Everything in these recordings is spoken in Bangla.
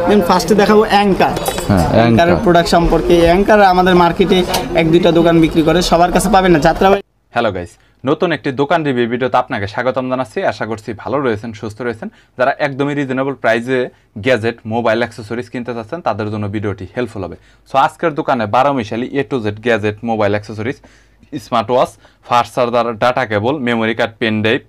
দেন ফার্স্টে দেখাবো অ্যাঙ্কার। অ্যাঙ্কারের প্রোডাক্ট সম্পর্কে, অ্যাঙ্কার আমাদের মার্কেটে 1-2টা দোকান বিক্রি করে, সবার কাছে পাবেন না। যাত্রাবাড়ি। হ্যালো গাইস, নতুন একটি দোকান রিভিউ ভিডিওতে আপনাকে স্বাগতম জানাচ্ছি। আশা করছি ভালো রয়েছেন, সুস্থ রয়েছেন। যারা একদমই রিজনেবল প্রাইসে গ্যাজেট, মোবাইল অ্যাক্সেসরিজ কিনতে চাচ্ছেন তাদের জন্য ভিডিওটি হেল্পফুল হবে। সো আজকের দোকানে 12 মিশালি A to Z gadget, mobile accessories, smart watch, fast charger, data cable, memory card, pen drive,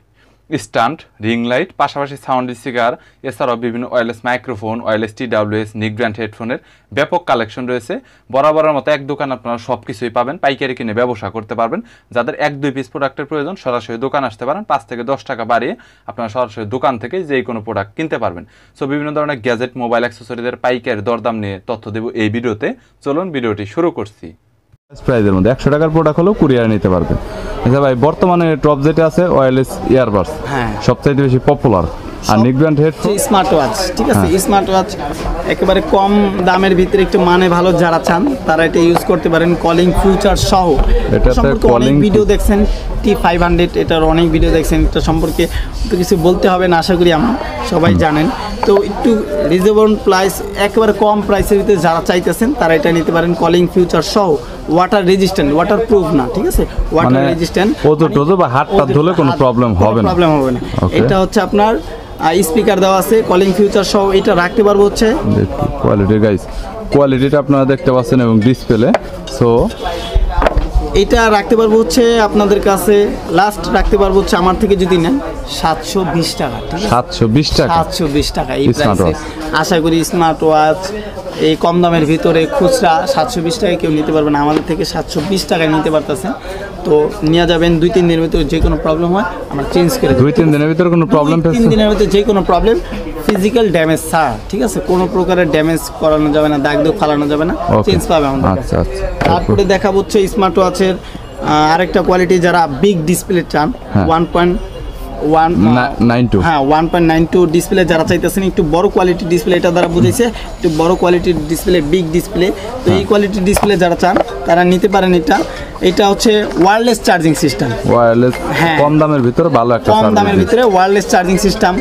stand, ring light, পাশাপাশি সাউন্ড স্পিকার, এছাড়াও বিভিন্ন wireless microphone, wireless TWS, neckband হেডফোনের ব্যাপক কালেকশন রয়েছে। বরাবরের মতো এক দোকান আপনারা সব কিছুই পাবেন, পাইকারি কিনে ব্যবসা করতে পারবেন। যাদের 1-2 পিস প্রোডাক্টের প্রয়োজন সরাসরি দোকান আসতে পারেন, 5 থেকে 10 টাকা বাড়িয়ে আপনারা সরাসরি দোকান থেকে যে কোনো প্রোডাক্ট কিনতে পারবেন। সো বিভিন্ন ধরনের গ্যাজেট, মোবাইল অ্যাক্সেসরিজের পাইকারি দরদাম নিয়ে তথ্য দেব এই ভিডিওতে। চলুন ভিডিওটি শুরু করছি। প্রাইজের মধ্যে 100 টাকার প্রোডাক্ট হলেও কুরিয়ার নিতে পারবেন। আচ্ছা ভাই, বর্তমানে টপ যেটা আছে ওয়্যারলেস ইয়ারবাডস, হ্যাঁ, সবচেয়ে বেশি পপুলার। আর নিক ব্র্যান্ড হেডফোন, স্মার্ট ওয়াচ, ঠিক আছে, স্মার্ট ওয়াচ একেবারে কম দামের ভিতরে একটু মানে ভালো যারা চান তারা এটা ইউজ করতে পারেন, কলিং ফিউচার সহ। এটা সম্পর্কে অনেক ভিডিও দেখছেন, T500 এটার অনেক ভিডিও দেখছেন। এটা সম্পর্কে তো কিছু বলতে হবে না, আশা করি আমরা সবাই জানেন। তো একটু রিজনেবল প্রাইস, একেবারে কম প্রাইসের ভিতরে যারা চাইতেছেন তারা এটা নিতে পারেন, কলিং ফিউচার সহ। ওয়াটার রেজিস্ট্যান্ট, ওয়াটার প্রুফ না, ঠিক আছে, ওয়াটার রেজিস্ট্যান্ট। ওজো বা হাতটা ধুলে কোনো প্রবলেম হবে না। এটা হচ্ছে আপনার স্পিকার দেওয়া আছে, কলিং ফিউচার সহ। এটা রাখতে পারবো হচ্ছে কোয়ালিটি গাইস, কোয়ালিটিটা আপনারা দেখতে পাচ্ছেন এবং ডিসপ্লে। সো এটা রাখতে পারবো হচ্ছে আপনাদের কাছে, লাস্ট রাখতে পারবো হচ্ছে আমার থেকে যদি নেন 720 টাকা, ঠিক আছে, 720 টাকা, 720 টাকা এই প্রাইসে। আশা করি স্মার্ট ওয়াচ এই কম দামের ভিতরে খুচরা 720 টাকায় কেউ নিতে পারবে না, আমাদের থেকে 720 টাকায় নিতে পারতেছেন। তো নিয়ে যাবেন, 2-3 দিনের ভিতরে যে কোনো প্রবলেম হয় আমরা চেঞ্জ করে দেব। 2-3 দিনের ভিতরে কোনো প্রবলেম, 3 দিনের ভিতরে যে কোনো প্রবলেম, ফিজিক্যাল ড্যামেজ ছাড়া, ঠিক আছে, কোনো প্রকারের ড্যামেজ করানো যাবে না, দাগ ফালানো যাবে না, চেঞ্জ পাবে আমাদের কাছে। আচ্ছা। তারপরে দেখাবো হচ্ছে স্মার্ট ওয়াচের আরেকটা কোয়ালিটি, যারা বিগ ডিসপ্লে চান, 1.92, হ্যাঁ 1.92 ডিসপ্লে যারা চাইতেছেন, একটু বড় কোয়ালিটির ডিসপ্লে, এটা দ্বারা বুঝাইছে একটু বড় কোয়ালিটির ডিসপ্লে, বিগ ডিসপ্লে। তো এই কোয়ালিটির ডিসপ্লে যারা চান তারা নিতে পারেন। এটা হচ্ছে ওয়্যারলেস চার্জিং সিস্টেম, ওয়্যারলেস, হ্যাঁ, কম দামের ভিতরে ভালো একটা কম দামের ভিতরে ওয়্যারলেস চার্জিং সিস্টেম।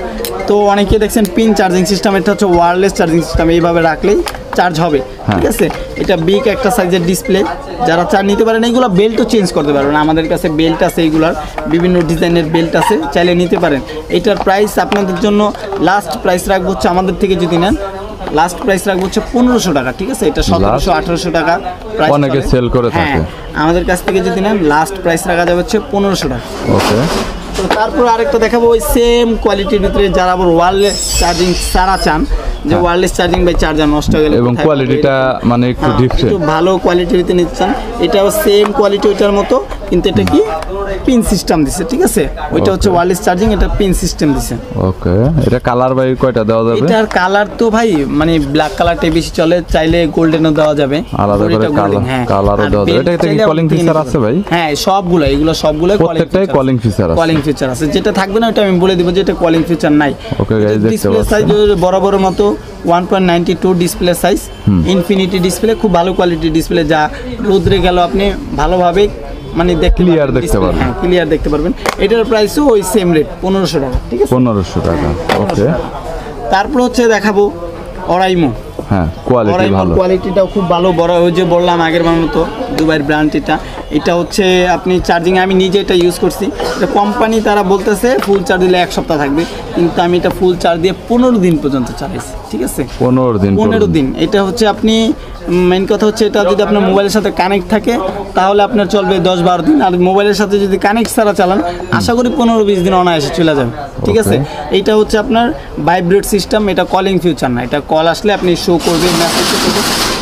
তো অনেকে দেখছেন পিন চার্জিং সিস্টেম, এটা হচ্ছে ওয়্যারলেস চার্জিং সিস্টেম, এইভাবে রাখলেই চার্জ হবে, ঠিক আছে। এটা বিগ একটা সাইজের ডিসপ্লে, যারা চান নিতে পারেন। এইগুলো বেল্টও চেঞ্জ করতে পারবেন, আমাদের কাছে বেল্ট আছে, এইগুলার বিভিন্ন ডিজাইনের বেল্ট আছে, চাইলে নিতে পারেন। এটার প্রাইস আপনাদের জন্য লাস্ট প্রাইস রাখবো হচ্ছে, আমাদের থেকে যদি নেন লাস্ট প্রাইস রাখবো হচ্ছে 1500 টাকা, ঠিক আছে। এটা 1700-1800 টাকা প্রাইস, অনেকে সেল করে থাকে। আমাদের কাছ থেকে যদি নেন লাস্ট প্রাইস রাখা যাবে হচ্ছে 1500 টাকা। ওকে। তো তারপর আরেকটা দেখাবো ওই সেম কোয়ালিটির ভিতরে, যারা আবার ওয়্যারলেস চার্জিং সারা চান, যে ওয়্যারলেস চার্জিং বাই চার্জার নষ্ট হয়ে গেলে, এবং কোয়ালিটিটা মানে একটু ডিফারেন্ট, একটু ভালো কোয়ালিটির ভিতরে নিতে চান, এটাও সেম কোয়ালিটি ওইটার মতো, কিন্তু এটা কি পিন সিস্টেম দিছে, ঠিক আছে। ওইটা হচ্ছে ওয়্যারলেস চার্জিং, এটা পিন সিস্টেম দিছে। ওকে। এটা কালার বাই কয়টা দেওয়া যাবে? এটার কালার তো ভাই মানে ব্ল্যাক কালারটাই বেশি চলে, চাইলে গোল্ডেনও দেওয়া যাবে, আলাদা করে কালারও দেওয়া যাবে। এটা কি কলিং ফিচার আছে ভাই? হ্যাঁ, সবগুলো, এগুলো সবগুলো প্রত্যেকটাই কলিং ফিচার আছে। কলিং ফিচার আছে, যেটা থাকবে না ওটা আমি বলে দিব যে এটা কলিং ফিচার নাই। ওকে গাইস, দেখতে ডিসপ্লে সাইজ বরাবরের মতো 1.92 ডিসপ্লে সাইজ, ইনফিনিটি ডিসপ্লে, খুব ভালো কোয়ালিটির ডিসপ্লে, যা রোদ্রে গেল আপনি ভালোভাবে মানে ক্লিয়ার দেখতে পারবেন, হ্যাঁ ক্লিয়ার দেখতে পারবেন। এটার প্রাইসও ওই সেম রেট 1500 টাকা, ঠিক আছে, 1500 টাকা। ওকে। তারপর হচ্ছে দেখাবো অরাইমো, হ্যাঁ কোয়ালিটি ভালো, কোয়ালিটিটাও খুব ভালো, বড় ওই যে বললাম আগের বার মতো দুবাইয়ের ব্র্যান্ড। এটা হচ্ছে আপনি চার্জিং, আমি নিজে এটা ইউজ করছি, এটা কোম্পানি তারা বলতেছে ফুল চার্জ দিলে 1 সপ্তাহ থাকবে, কিন্তু আমি এটা ফুল চার্জ দিয়ে 15 দিন পর্যন্ত চালাইছি, ঠিক আছে, 15 দিন। এটা হচ্ছে আপনি মেইন কথা হচ্ছে, এটা যদি আপনার মোবাইলের সাথে কানেক্ট থাকে তাহলে আপনার চলবে 10-12 দিন, আর মোবাইলের সাথে যদি কানেক্ট ছাড়া চালান আশা করি 15-20 দিন অনায়াসে চলে যাবে, ঠিক আছে। এইটা হচ্ছে আপনার ভাইব্রেট সিস্টেম, এটা কলিং ফিউচার না, এটা কল আসলে আপনি শো করবে, মেসেজ করবে,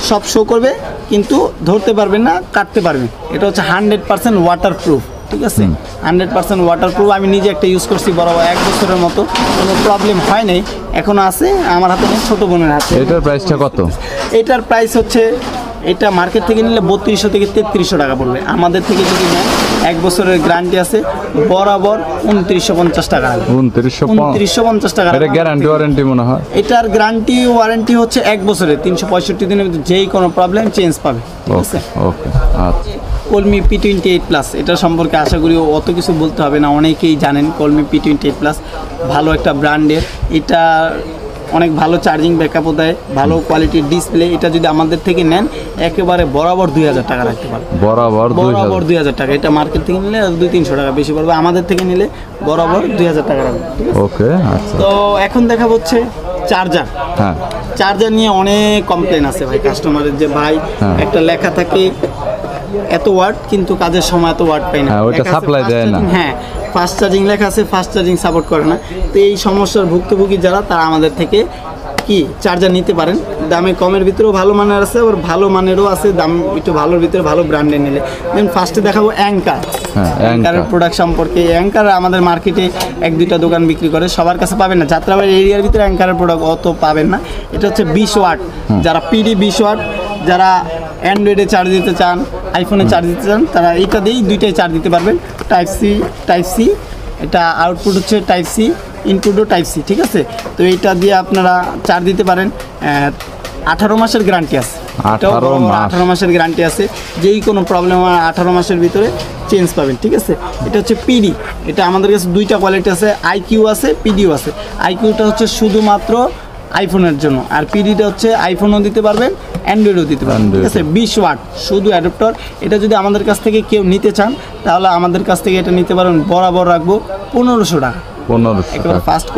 সব শো করবে, কিন্তু ধরতে পারবেন না, কাটতে পারবেন। এটা হচ্ছে 100% ওয়াটার প্রুফ, ঠিক আছে, 100% ওয়াটার প্রুফ। আমি নিজে একটা ইউজ করছি বরাবর 1 বছরের মতো, কোনো প্রবলেম হয় নাই, এখনো আছে আমার হাতে, ছোট বোনের হাতে। এটার প্রাইসটা কত? এটার প্রাইস হচ্ছে, এটা মার্কেট থেকে নিলে 3200 থেকে 3300 টাকা পড়বে, আমাদের থেকে যদি নেন 1 বছরের গ্যারান্টি আছে, বরাবর 2950 টাকা। 2950 টাকা। এটা গ্যারান্টি ওয়ারেন্টি মনে হয়? এটার গ্যারান্টি ওয়ারেন্টি হচ্ছে 1 বছরের, 365 দিনের মধ্যে যেই কোনো প্রবলেম চেঞ্জ পাবে, ঠিক আছে। ওকে। আচ্ছা। কলমি P28+, এটা সম্পর্কে আশা করি অত কিছু বলতে হবে না, অনেকেই জানেন কলমি P28+, ভালো একটা ব্র্যান্ডের। এটা অনেক ভালো চার্জিং ব্যাকআপও দেয়, ভালো কোয়ালিটির ডিসপ্লে। এটা যদি আমাদের থেকে নেন একেবারে বরাবর 2000 টাকা রাখতে পারবেন, বরাবর বরাবর 2000 টাকা। এটা মার্কেট থেকে নিলে 200-300 টাকা বেশি পড়বে, আমাদের থেকে নিলে বরাবর 2000 টাকা রাখবে, ঠিক আছে? ওকে, আচ্ছা। তো এখন দেখা হচ্ছে চার্জার। হ্যাঁ, চার্জার নিয়ে অনেক কমপ্লেন আছে ভাই কাস্টমারের, যে ভাই হ্যাঁ। একটা লেখা থাকে এত ওয়াট কিন্তু কাজের সময় এত ওয়াট পাই না, হ্যাঁ, ওইটা লেখা আছে supply fast দেয় না। charging, হ্যাঁ ফাস্ট চার্জিং লেখা আছে, ফাস্ট চার্জিং সাপোর্ট করে না। তো এই সমস্যার ভুক্তভোগী যারা, তারা আমাদের থেকে কি চার্জার নিতে পারেন। দামে কমের ভিতরেও ভালো মানের আছে, আবার ভালো মানেরও আছে, দাম একটু ভালোর ভিতরে ভালো ব্র্যান্ডে নিলে। দেন ফার্স্টে দেখাবো অ্যাঙ্কার। হ্যাঁ, অ্যাঙ্কারের প্রোডাক্ট সম্পর্কে, অ্যাঙ্কার আমাদের মার্কেটে 1-2টা দোকান বিক্রি করে, সবার কাছে পাবেন না। যাত্রাবাড়ি এরিয়ার ভিতরে অ্যাঙ্কারের প্রোডাক্ট অত পাবেন না। এটা হচ্ছে 20 ওয়াট, যারা পিডি 20 ওয়াট, যারা অ্যান্ড্রয়েডে চার্জ দিতে চান, আইফোনে চার্জ দিতে চান, তারা এইটা দিয়েই দুইটাই চার্জ দিতে পারবেন। টাইপ সি, এটা আউটপুট হচ্ছে টাইপ সি, ইনপুটও টাইপ সি, ঠিক আছে? তো এইটা দিয়ে আপনারা চার্জ দিতে পারেন। 18 মাসের গ্যারান্টি আছে, 18 মাস। 18 মাসের গ্যারান্টি আছে, যেই কোনো প্রবলেম হয় 18 মাসের ভিতরে চেঞ্জ পাবেন, ঠিক আছে? এটা হচ্ছে পিডি, এটা আমাদের কাছে দুইটা কোয়ালিটি আছে, আইকিউ আছে, পিডিও আছে। আইকিউটা হচ্ছে শুধুমাত্র আইফোনের জন্য, আর পিডিটা হচ্ছে আইফোনও দিতে পারবেন, অ্যান্ড্রয়েডও দিতে পারবেন, ঠিক আছে? 20 ওয়াট শুধু অ্যাডাপ্টার। এটা যদি আমাদের কাছ থেকে কেউ নিতে চান, তাহলে আমাদের কাছ থেকে এটা নিতে পারেন, বরাবর রাখবো 1500 টাকা। 1500 একেবারে টাকা। ফার্স্ট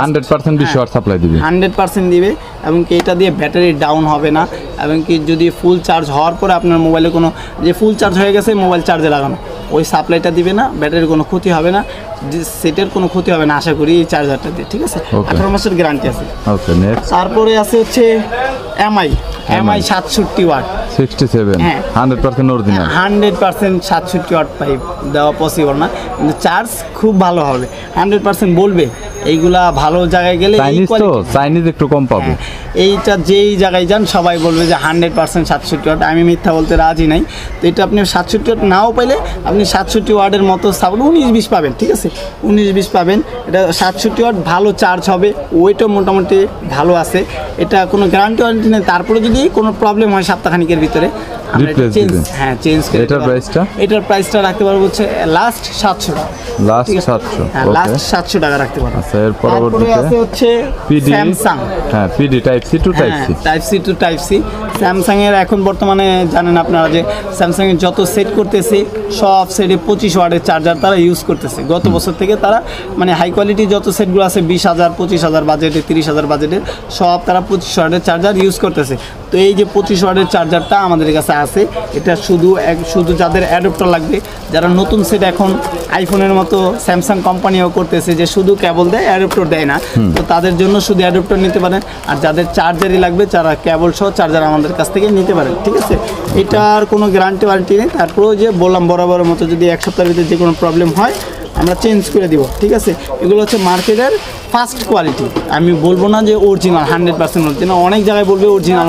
100% 20 ওয়াট সাপ্লাই দিবে। 100% দিবে, এবং কি এটা দিয়ে ব্যাটারি ডাউন হবে না, এবং কি যদি ফুল চার্জ হওয়ার পরে আপনার মোবাইলে কোনো, যে ফুল চার্জ হয়ে গেছে মোবাইল চার্জে লাগানো, ওই সাপ্লাইটা দিবে না, ব্যাটারির কোনো ক্ষতি হবে না, যে সেটের কোনো ক্ষতি হবে না আশা করি এই চার্জারটা দিয়ে, ঠিক আছে? Okay. 18 মাসের গ্যারান্টি আছে। ওকে, নেক্সট তারপরে আছে হচ্ছে এমআই 67 ওয়াট। 67, হ্যাঁ। 100% অরিজিনাল। 100% 67 ওয়াট পাইপ দেওয়া পসিবল না, কিন্তু চার্জ খুব ভালো হবে, 100% বলবে। এইগুলা ভালো জায়গায় গেলে এই চাইনিজ তো, quality- চাইনিজ একটু কম পাবে। হ্যাঁ, এইটা যেই জায়গায় যান সবাই বলবে যে 100% 67 ওয়াট। আমি মিথ্যা বলতে রাজি নাই। তো এটা আপনি 67 ওয়াট নাও পাইলে আপনি 67 ওয়াটের মতো সাপোর্ট 19-20 পাবেন, ঠিক আছে? 19-20 পাবেন। এটা 67 ওয়াট, ভালো চার্জ হবে, ওয়েটও মোটামুটি ভালো আছে। এটা কোনো গ্যারান্টি ওয়ারেন্টি নেই, তারপরে যদি কোনো প্রবলেম হয় সপ্তাহখানিকের ভিতরে আমরা এটা Replace চেঞ্জ, দিবেন। হ্যাঁ চেঞ্জ করে এটার প্রাইসটা? এটার প্রাইসটা রাখতে পারবো হচ্ছে লাস্ট 700 টাকা। লাস্ট ঠিক আছে? 700, হ্যাঁ, ওকে। লাস্ট 700 টাকা রাখতে পারবো। আচ্ছা, এর তারপরে পরবর্তীতে আছে হচ্ছে পিডি, স্যামসাং। হ্যাঁ PD type C to type C. Type C to type C. স্যামসাংয়ের এখন বর্তমানে জানেন আপনারা যে স্যামসাংয়ের যত সেট করতেছে সব সেটে 25 ওয়াটের চার্জার তারা ইউজ করতেছে। গত বছর থেকে তারা মানে হাই কোয়ালিটি যত সেটগুলো আছে 20,000 25,000 বাজেটে 30,000 বাজেটের সব তারা 25 ওয়াটের চার্জার ইউজ করতেছে। তো এই যে 25 ওয়াটের চার্জারটা আমাদের কাছে আছে, এটা শুধু যাদের অ্যাডাপ্টার লাগবে, যারা নতুন সেট এখন আইফোনের মতো স্যামসাং কোম্পানিও করতেছে যে শুধু কেবল দেয় অ্যাডাপ্টার দেয় না, তো তাদের জন্য শুধু অ্যাডাপ্টার নিতে পারেন। আর যাদের চার্জারই লাগবে তারা কেবল সহ চার্জার আমাদের কাছ থেকে নিতে পারেন, ঠিক আছে? এটার কোনো গ্যারান্টি ওয়ারেন্টি নেই। তারপরেও যে বললাম বরাবরের মতো যদি এক সপ্তাহের ভিতরে যে কোনো প্রবলেম হয় আমরা চেঞ্জ করে দিব, ঠিক আছে? এগুলো হচ্ছে মার্কেটের ফার্স্ট কোয়ালিটি। আমি বলবো না যে অরিজিনাল 100% অরিজিনাল, অনেক জায়গায় বলবে অরিজিনাল,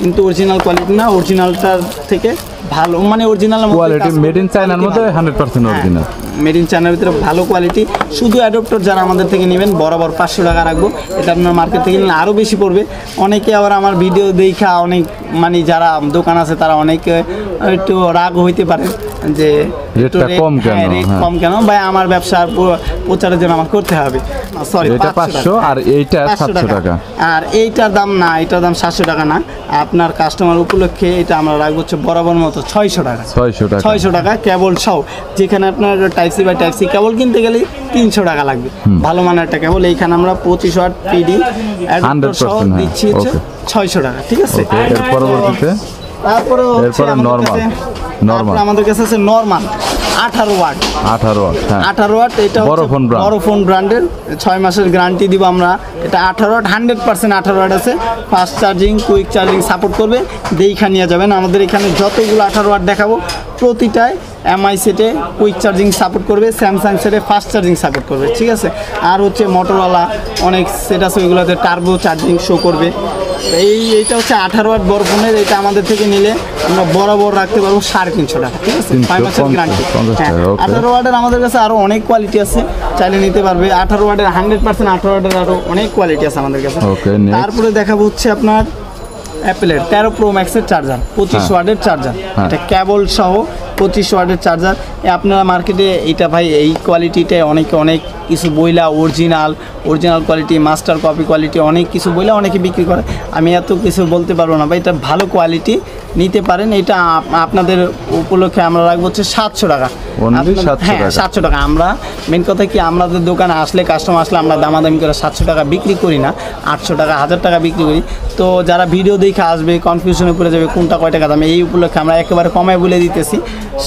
কিন্তু অরিজিনাল কোয়ালিটি না, অরিজিনালটার থেকে ভালো মানে অরিজিনাল কোয়ালিটি মেড ইন চায়নার মধ্যে 100% অরিজিনাল। মেড ইন চায়নার ভিতরে ভালো কোয়ালিটি। শুধু অ্যাডাপ্টার যারা আমাদের থেকে নেবেন বরাবর 500 টাকা রাখবো। এটা আপনার মার্কেট থেকে নিলে আরও বেশি পড়বে। অনেকে আবার আমার ভিডিও দেখা অনেক মানে যারা দোকান আছে তারা অনেকে একটু রাগ হইতে পারে যে রেটটা কম কেন? রেট হ্যাঁ। কম কেন ভাই, আমার ব্যবসার প্রচারের জন্য আমার করতে হবে। সরি, এটা 500 আর এইটা 700 টাকা। আর এইটার দাম না, এটার দাম 700 টাকা না, আপনার কাস্টমার উপলক্ষে এটা আমরা রাখবো হচ্ছে বরাবর মতো 600 টাকা। 600 টাকা কেবল সহ। যেখানে আপনার type C by type C cable কিনতে গেলে 300 টাকা লাগবে ভালো মানের একটা কেবল। এইখানে আমরা 25 ওয়াট পিডি 100% দিচ্ছি হচ্ছে 600 টাকা, ঠিক আছে? এর পরবর্তীতে তারপরে এরপরে নরমাল আমাদের কাছে আছে নরমাল 18 ওয়াট। 18 ওয়াট, হ্যাঁ 18 ওয়াট, এটা বড় ফোন ব্র্যান্ড। বড় ফোন ব্র্যান্ডের 6 মাসের গ্যারান্টি দিব আমরা। এটা 18 ওয়াট, 100% 18 ওয়াট আছে। Fast charging, quick charging support করবে। দেখা নিয়ে যাবেন। আমাদের এখানে যতগুলো 18 ওয়াট দেখাবো প্রতিটায় এমআই সেটে কুইক চার্জিং সাপোর্ট করবে, স্যামসাং সেটে ফাস্ট চার্জিং সাপোর্ট করবে, ঠিক আছে? আর হচ্ছে মোটরওয়ালা অনেক সেট আছে, ওইগুলোতে টার্বো চার্জিং শো করবে। এইটা হচ্ছে 18 ওয়াট বড় ফোনের। এটা আমাদের থেকে নিলে আমরা বরাবর রাখতে পারবো 350 টাকা, ঠিক আছে? 5 মাসের গ্যারান্টি। 18 ওয়াটের আমাদের কাছে আরও অনেক কোয়ালিটি আছে, চাইলে নিতে পারবে। 18 ওয়াটের 100% 18 ওয়াটের আরও অনেক কোয়ালিটি আছে আমাদের কাছে। Okay, next. তারপরে দেখাবো হচ্ছে আপনার অ্যাপেলের 13 প্রো ম্যাক্সের চার্জার, 25 ওয়াটের চার্জার। এটা কেবল সহ 25 ওয়াটের চার্জার। আপনারা মার্কেটে এটা ভাই এই কোয়ালিটিটা অনেকে অনেক কিছু বইলা original quality, master copy quality অনেক কিছু বইলা অনেকে বিক্রি করে। আমি এত কিছু বলতে পারবো না ভাই, এটা ভালো কোয়ালিটি নিতে পারেন। এটা আপনাদের উপলক্ষে আমরা রাখবো হচ্ছে 700 টাকা। Only 700 হ্যাঁ, টাকা। 700 টাকা। আমরা মেন কথা কি, আমাদের দোকানে আসলে কাস্টমার আসলে আমরা দামাদামি করে 700 টাকা বিক্রি করি না, 800 টাকা 1000 টাকা বিক্রি করি। তো যারা ভিডিও দেখে আসবে কনফিউশনে পড়ে যাবে কোনটা কয় টাকা দাম, এই উপলক্ষে আমরা একেবারে কমায় বলে দিতেছি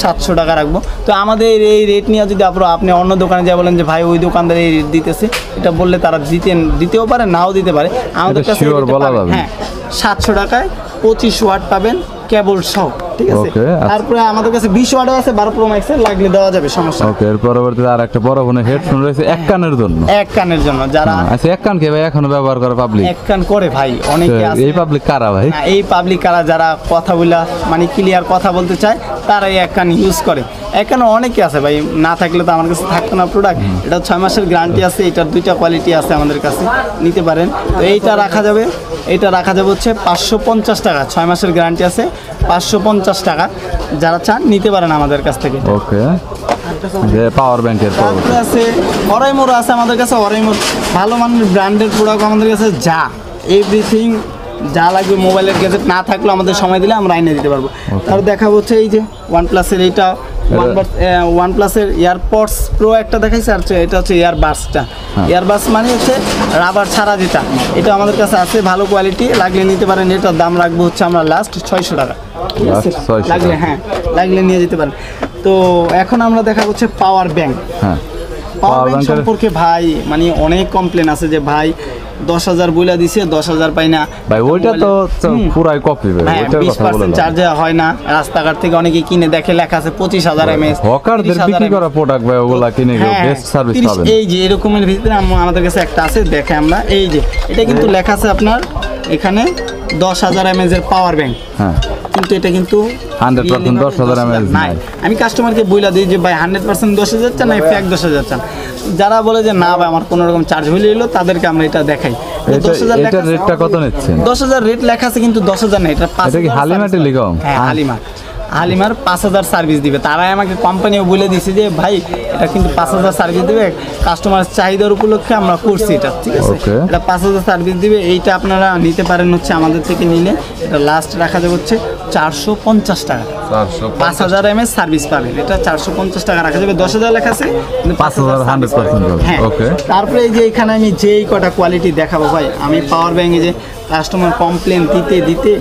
700 টাকা রাখবো। তো আমাদের এই রেট নিয়ে যদি আপনি অন্য দোকানে যা বলেন যে ভাই ওই দোকানদার এই রেট দিতেছে, এটা বললে তারা দিতেও পারে, নাও দিতে পারে। আমাদের এটা কাছে sure এটা বলা পাবেন। যাবে। হ্যাঁ, 700 টাকায় 25 ওয়াট পাবেন কেবল সহ, ঠিক আছে। Okay, আচ্ছা। তারপরে আমাদের কাছে 20 ওয়াটও আছে, 12 প্রো ম্যাক্সের লাগলে দেওয়া যাবে, সমস্যা নেই। ওকে, এর পরবর্তীতে আর একটা বড় ফোনে হেডফোন রয়েছে এক কানের জন্য। এক কানের জন্য যারা আচ্ছা, এক কান কে ভাই এখনো ব্যবহার করে পাবলিক? এক কান করে ভাই অনেকে আছে। এই পাবলিক কারা ভাই? না, এই পাবলিক কারা যারা কথা বলা মানে ক্লিয়ার কথা বলতে চায় তারাই এক কান ইউজ করে। এক কান অনেকে আছে ভাই, না থাকলে তো আমার কাছে থাকতো না প্রোডাক্ট। এটা 6 মাসের গ্যারান্টি আছে, এটার 2টা কোয়ালিটি আছে আমাদের কাছে, নিতে পারেন। তো এইটা রাখা যাবে, হচ্ছে 550 টাকা। 6 মাসের গ্যারান্টি আছে, 550 টাকা। যারা চান নিতে পারেন আমাদের কাছ থেকে। ওকে, যে পাওয়ার ব্যাংকের তারপরে আছে অরাইমোর আছে আমাদের কাছে। অরাইমোর ভালো মানের ব্র্যান্ডেড প্রোডাক্ট আমাদের কাছে, যা এভরিথিং যা লাগবে মোবাইলের গ্যাজেট না থাকলেও আমাদের সময় দিলে আমরা এনে দিতে পারবো। তারপর দেখাবো হচ্ছে এই যে OnePlus-এর এইটা, OnePlus-এর এয়ারপডস প্রো একটা দেখাইছে, আর এটা হচ্ছে ইয়ারবাডসটা। ইয়ারবাডস মানে হচ্ছে রাবার ছাড়া যেটা, এটা আমাদের কাছে আছে, ভালো কোয়ালিটি, লাগলে নিতে পারেন। এটার দাম রাখবো হচ্ছে আমরা লাস্ট 600 টাকা, ঠিক আছে? Last 600 লাগলে টাকা। হ্যাঁ, লাগলে নিয়ে যেতে পারেন। তো এখন আমরা দেখা হচ্ছে পাওয়ার ব্যাংক। হ্যাঁ, পাওয়ার Power ব্যাংক bank-এর- সম্পর্কে ভাই মানে অনেক কমপ্লেন আছে যে ভাই 10,000 বইলা দিছে, 10,000 পাই না ভাই ওইটা তো পুরাই কপি ভাই, হ্যাঁ, ওইটার কথা বলে 20% চার্জে হয় না। রাস্তাঘাট থেকে অনেকে কিনে দেখে লেখা আছে 25,000 mAh। হকারদের বিক্রি করা প্রোডাক্ট ভাই, ওগুলা কিনে বেস্ট সার্ভিস পাবেন। এই যে এরকমের ভিতরে আমাদের কাছে একটা আছে, দেখে আমরা এই যে এটা কিন্তু লেখা আছে আপনার এখানে 10,000 mAh এর পাওয়ার ব্যাংক, হ্যাঁ, কিন্তু এটা কিন্তু 100% 10,000 mAh নাই। নাই। আমি কাস্টমারকে বইলা দিই যে ভাই 100% 10,000 চান না ফেক 10,000 চান। যারা বলে যে না ভাই আমার কোনো রকম চার্জ হইলে এলো, তাদেরকে আমরা এটা দেখাই। 10,000 লেখা এটার আছে, রেটটা কত নিচ্ছেন? 10,000 রেট লেখা আছে কিন্তু 10,000 না, এটা 5,000। এটা কি হালিমা টেলিকম? হ্যাঁ, হালিমার 5,000 সার্ভিস দিবে। তারাই আমাকে কোম্পানিও বলে দিছে যে ভাই এটা কিন্তু 5,000 সার্ভিস দিবে, কাস্টমার চাহিদার উপলক্ষে আমরা করছি এটা, ঠিক আছে? Okay. এটা 5,000 সার্ভিস দিবে। এইটা আপনারা নিতে পারেন হচ্ছে আমাদের থেকে নিলে। এটা লাস্ট রাখা যাবে হচ্ছে 450 টাকা। 5,000 mAh সার্ভিস পাবেন, এটা 450 টাকা রাখা যাবে। 10,000 লেখা আছে, কিন্তু 5,000 সার্ভিস পাবেন। 100% হবে। হ্যাঁ, Okay. তারপরে এই যে এখানে আমি যেই কটা কোয়ালিটি দেখাবো ভাই, আমি পাওয়ার ব্যাংকে যে কাস্টমার কমপ্লেন দিতে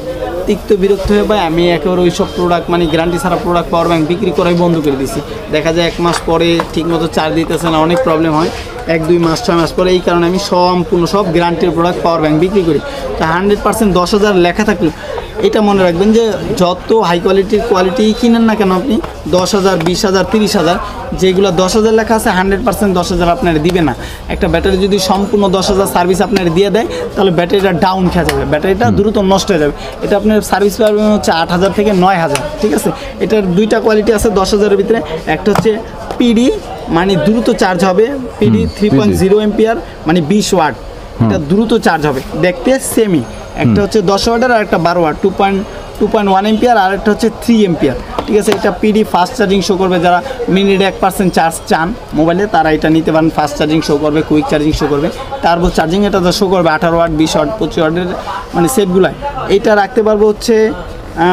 তিক্ত বিরক্ত হয়ে ভাই আমি একেবারে ওই সব প্রোডাক্ট মানে গ্যারান্টি ছাড়া প্রোডাক্ট পাওয়ার ব্যাংক বিক্রি করাই বন্ধ করে দিছি। দেখা যায় 1 মাস পরে ঠিকমতো চার্জ দিতেছে না, অনেক প্রবলেম হয়। 1-2 মাস 6 মাস পরে, এই কারণে আমি সম্পূর্ণ সব গ্যারান্টির প্রোডাক্ট পাওয়ার ব্যাংক বিক্রি করি। তা 100% 10,000 লেখা থাকলো, এটা মনে রাখবেন যে যত হাই কোয়ালিটি কিনেন না কেন আপনি 10,000, 20,000, 30,000, যেগুলো 10,000 লেখা আছে 100% 10,000 আপনার দিবে না। একটা ব্যাটারি যদি সম্পূর্ণ 10,000 সার্ভিস আপনার দিয়ে দেয়, তাহলে ব্যাটারিটা ডাউন খেয়ে যাবে, ব্যাটারিটা দ্রুত নষ্ট হয়ে যাবে। এটা আপনার সার্ভিস পাবেন হচ্ছে 8,000 থেকে 9,000, ঠিক আছে? এটার 2টা কোয়ালিটি আছে 10,000-এর ভিতরে। একটা হচ্ছে পিডি মানে দ্রুত চার্জ হবে, পিডি 3.0 এম্পিয়ার মানে 20 ওয়াট, এটা দ্রুত চার্জ হবে, দেখতে সেমি। একটা হচ্ছে 10 ওয়াটের আর একটা 12 ওয়াট, 2.1 এম্পিয়ার, আর একটা হচ্ছে 3 এম্পিয়ার, ঠিক আছে? এটা পিডি ফাস্ট চার্জিং শো করবে। যারা মিনিটে 1% চার্জ চান মোবাইলে, তারা এটা নিতে পারেন। ফাস্ট চার্জিং শো করবে, কুইক চার্জিং শো করবে, টার্বো চার্জিং এটা তো শো করবে 18 ওয়াট, 20 ওয়াট, 25 ওয়াটের মানে সেটগুলাই। এইটা রাখতে পারবো হচ্ছে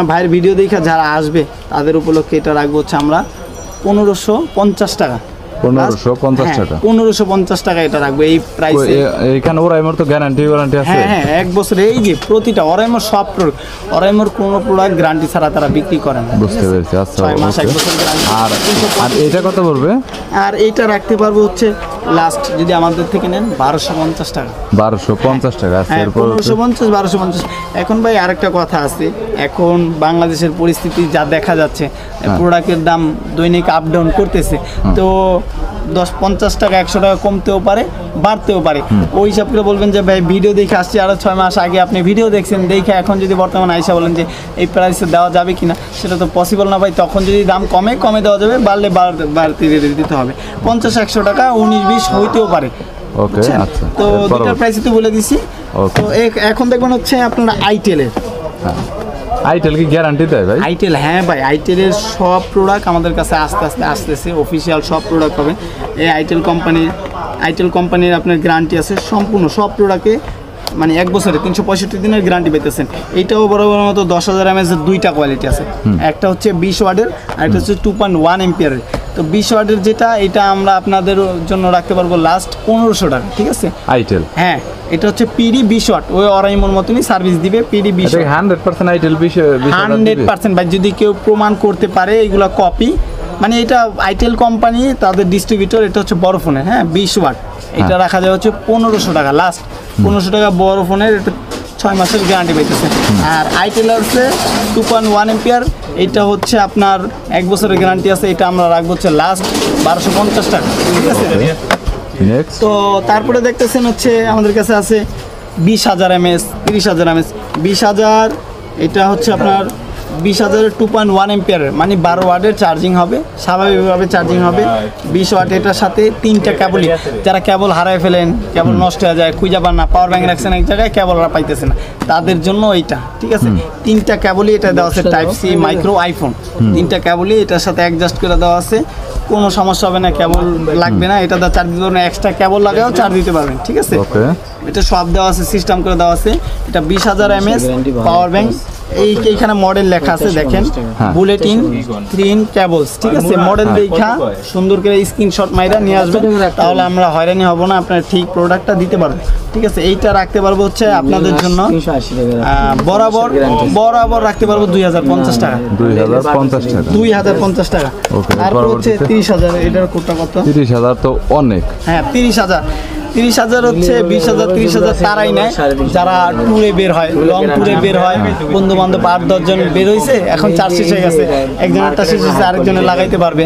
ভাইয়ের ভিডিও দেখা যারা আসবে তাদের উপলক্ষে এটা রাখবো হচ্ছে আমরা 1,550 টাকা। 1,550 টাকা। 1,550 টাকা এটা রাখবো এই প্রাইসে। এইখানে ওরাইমোর তো গ্যারান্টি আছে? হ্যাঁ, 1 বছর। এই যে প্রতিটা অরাইমোর সব প্রোডাক্ট, অরাইমোর কোনো প্রোডাক্ট গ্যারান্টি ছাড়া তারা বিক্রি করে না। বুঝতে পেরেছি। আচ্ছা, 6 মাস 1 okay. বছর গ্যারান্টি। আর এটা কত পড়বে? আর এইটা রাখতে পারবো হচ্ছে লাস্ট যদি আমাদের থেকে নেন 1,250 টাকা। 1,250 টাকা। আচ্ছা, হ্যাঁ, এরপর 1,550, 1,250। এখন ভাই আরেকটা কথা আছে, এখন বাংলাদেশের পরিস্থিতি যা দেখা যাচ্ছে, প্রোডাক্টের দাম দৈনিক আপ ডাউন করতেছে। তো 10-50 টাকা 100 টাকা কমতেও পারে, বাড়তেও পারে। ওই হিসাব করে বলবেন যে ভাই ভিডিও দেখে আসছি, আরও 6 মাস আগে আপনি ভিডিও দেখছেন, দেখে এখন যদি বর্তমানে আইসা বলেন যে এই প্রাইসে দেওয়া যাবে কিনা, সেটা তো পসিবল না ভাই। তখন যদি দাম কমে দেওয়া যাবে, বাড়লে বাড়তি রেটে দিতে হবে। 50-100 টাকা 19-20 হইতেও পারে। ওকে, আচ্ছা। তো দুটার প্রাইসই তো বলে দিছি। তো এখন দেখবেন হচ্ছে আপনারা আইটেলের আইটেল কি গ্যারান্টি দেয় ভাই? আইটেল, হ্যাঁ ভাই, আইটেলের সব প্রোডাক্ট আমাদের কাছে আস্তে আস্তে আসতেছে, অফিসিয়াল সব প্রোডাক্ট হবে। এই আইটেল কোম্পানির আপনার গ্যারান্টি আছে সম্পূর্ণ সব প্রোডাক্টে, মানে 1 বছরে 365 দিনের গ্যারান্টি পেতেছেন। এইটাও বরাবর মতো 10,000 mAh এর 2টা কোয়ালিটি আছে, একটা হচ্ছে 20 ওয়াটের আর একটা হচ্ছে 2.1 এম্পিয়ারের। তো 20 ওয়াটের যেটা, এটা আমরা আপনাদের জন্য রাখতে পারবো লাস্ট 1500 টাকা, ঠিক আছে? আইটেল, হ্যাঁ, এটা হচ্ছে পিডি 20 ওয়াট, ওই অরাইমোর মতনই সার্ভিস দিবে, পিডি 20 এটা 100% আইটেল 100% ভাই। যদি কেউ প্রমাণ করতে পারে এগুলা কপি, মানে এটা আইটেল কোম্পানি তাদের ডিস্ট্রিবিউটর, এটা হচ্ছে বড় ফোনের, হ্যাঁ 20 ওয়াট, এটা রাখা যায় হচ্ছে 1500 টাকা লাস্ট, 1500 টাকা বড় ফোনের, এটা 6 মাসের গ্যারান্টি পাইতেছে। আর আইটেল আছে 2.1 এম্পিয়ার, এটা হচ্ছে আপনার 1 বছরের গ্যারান্টি আছে, এটা আমরা রাখবো হচ্ছে লাস্ট 1250 টাকা, ঠিক আছে? নেক্সট তো তারপরে দেখতেছেন হচ্ছে আমাদের কাছে আছে 20,000 mAh, 30,000 mAh। 20,000 এটা হচ্ছে আপনার 20,000 2.1 এম্পিয়ারের, মানে 12 ওয়াটের চার্জিং হবে, স্বাভাবিকভাবে চার্জিং হবে। 20 ওয়াট, এটার সাথে 3টা কেবলই, যারা কেবল হারায় ফেলেন, কেবল নষ্ট হয়ে যায়, খুঁজে পান না, পাওয়ার ব্যাংক রাখছেন এক জায়গায়, কেবলরা পাইতেছে না, তাদের জন্য এইটা, ঠিক আছে? 3টা কেবলই এটা দেওয়া আছে, টাইপ সি মাইক্রো আইফোন, 3টা কেবলই এটার সাথে অ্যাডজাস্ট করে দেওয়া আছে, কোনো সমস্যা হবে না, কেবল লাগবে না, এটা দা চার্জ দিতে পারবেন, এক্সট্রা কেবল লাগাও চার্জ দিতে পারবেন, ঠিক আছে? ওকে, এটা সব দেওয়া আছে, সিস্টেম করে দেওয়া আছে। এটা 20,000 mAh পাওয়ার ব্যাংক, এইখানে মডেল লেখা আছে দেখেন, বুলেটিন 3 কেবলস, ঠিক আছে? মডেল দেখা সুন্দর করে স্ক্রিনশট মাইরা নিয়ে আসবেন, তাহলে আমরা হয়রানি হব না, আপনার ঠিক প্রোডাক্টটা দিতে পারবো, ঠিক আছে? এইটা রাখতে পারবো হচ্ছে আপনাদের জন্য বরাবর রাখতে পারবো 2,050 টাকা, 2,050 টাকা, 2,050 টাকা। ওকে, তারপর হচ্ছে 30,000, এটার কোডটা কত? 30,000 তো অনেক। হ্যাঁ 30,000 হচ্ছে 20,000 30,000 তারাই নেয় যারা ট্যুরে বের হয়, লং ট্যুরে বের হয়, বন্ধু বান্ধব 8-10 জন বের হয়েছে, এখন চার্জ শেষ হয়ে গেছে, একজনেরটা শেষ হয়েছে আরেকজনে লাগাইতে পারবে,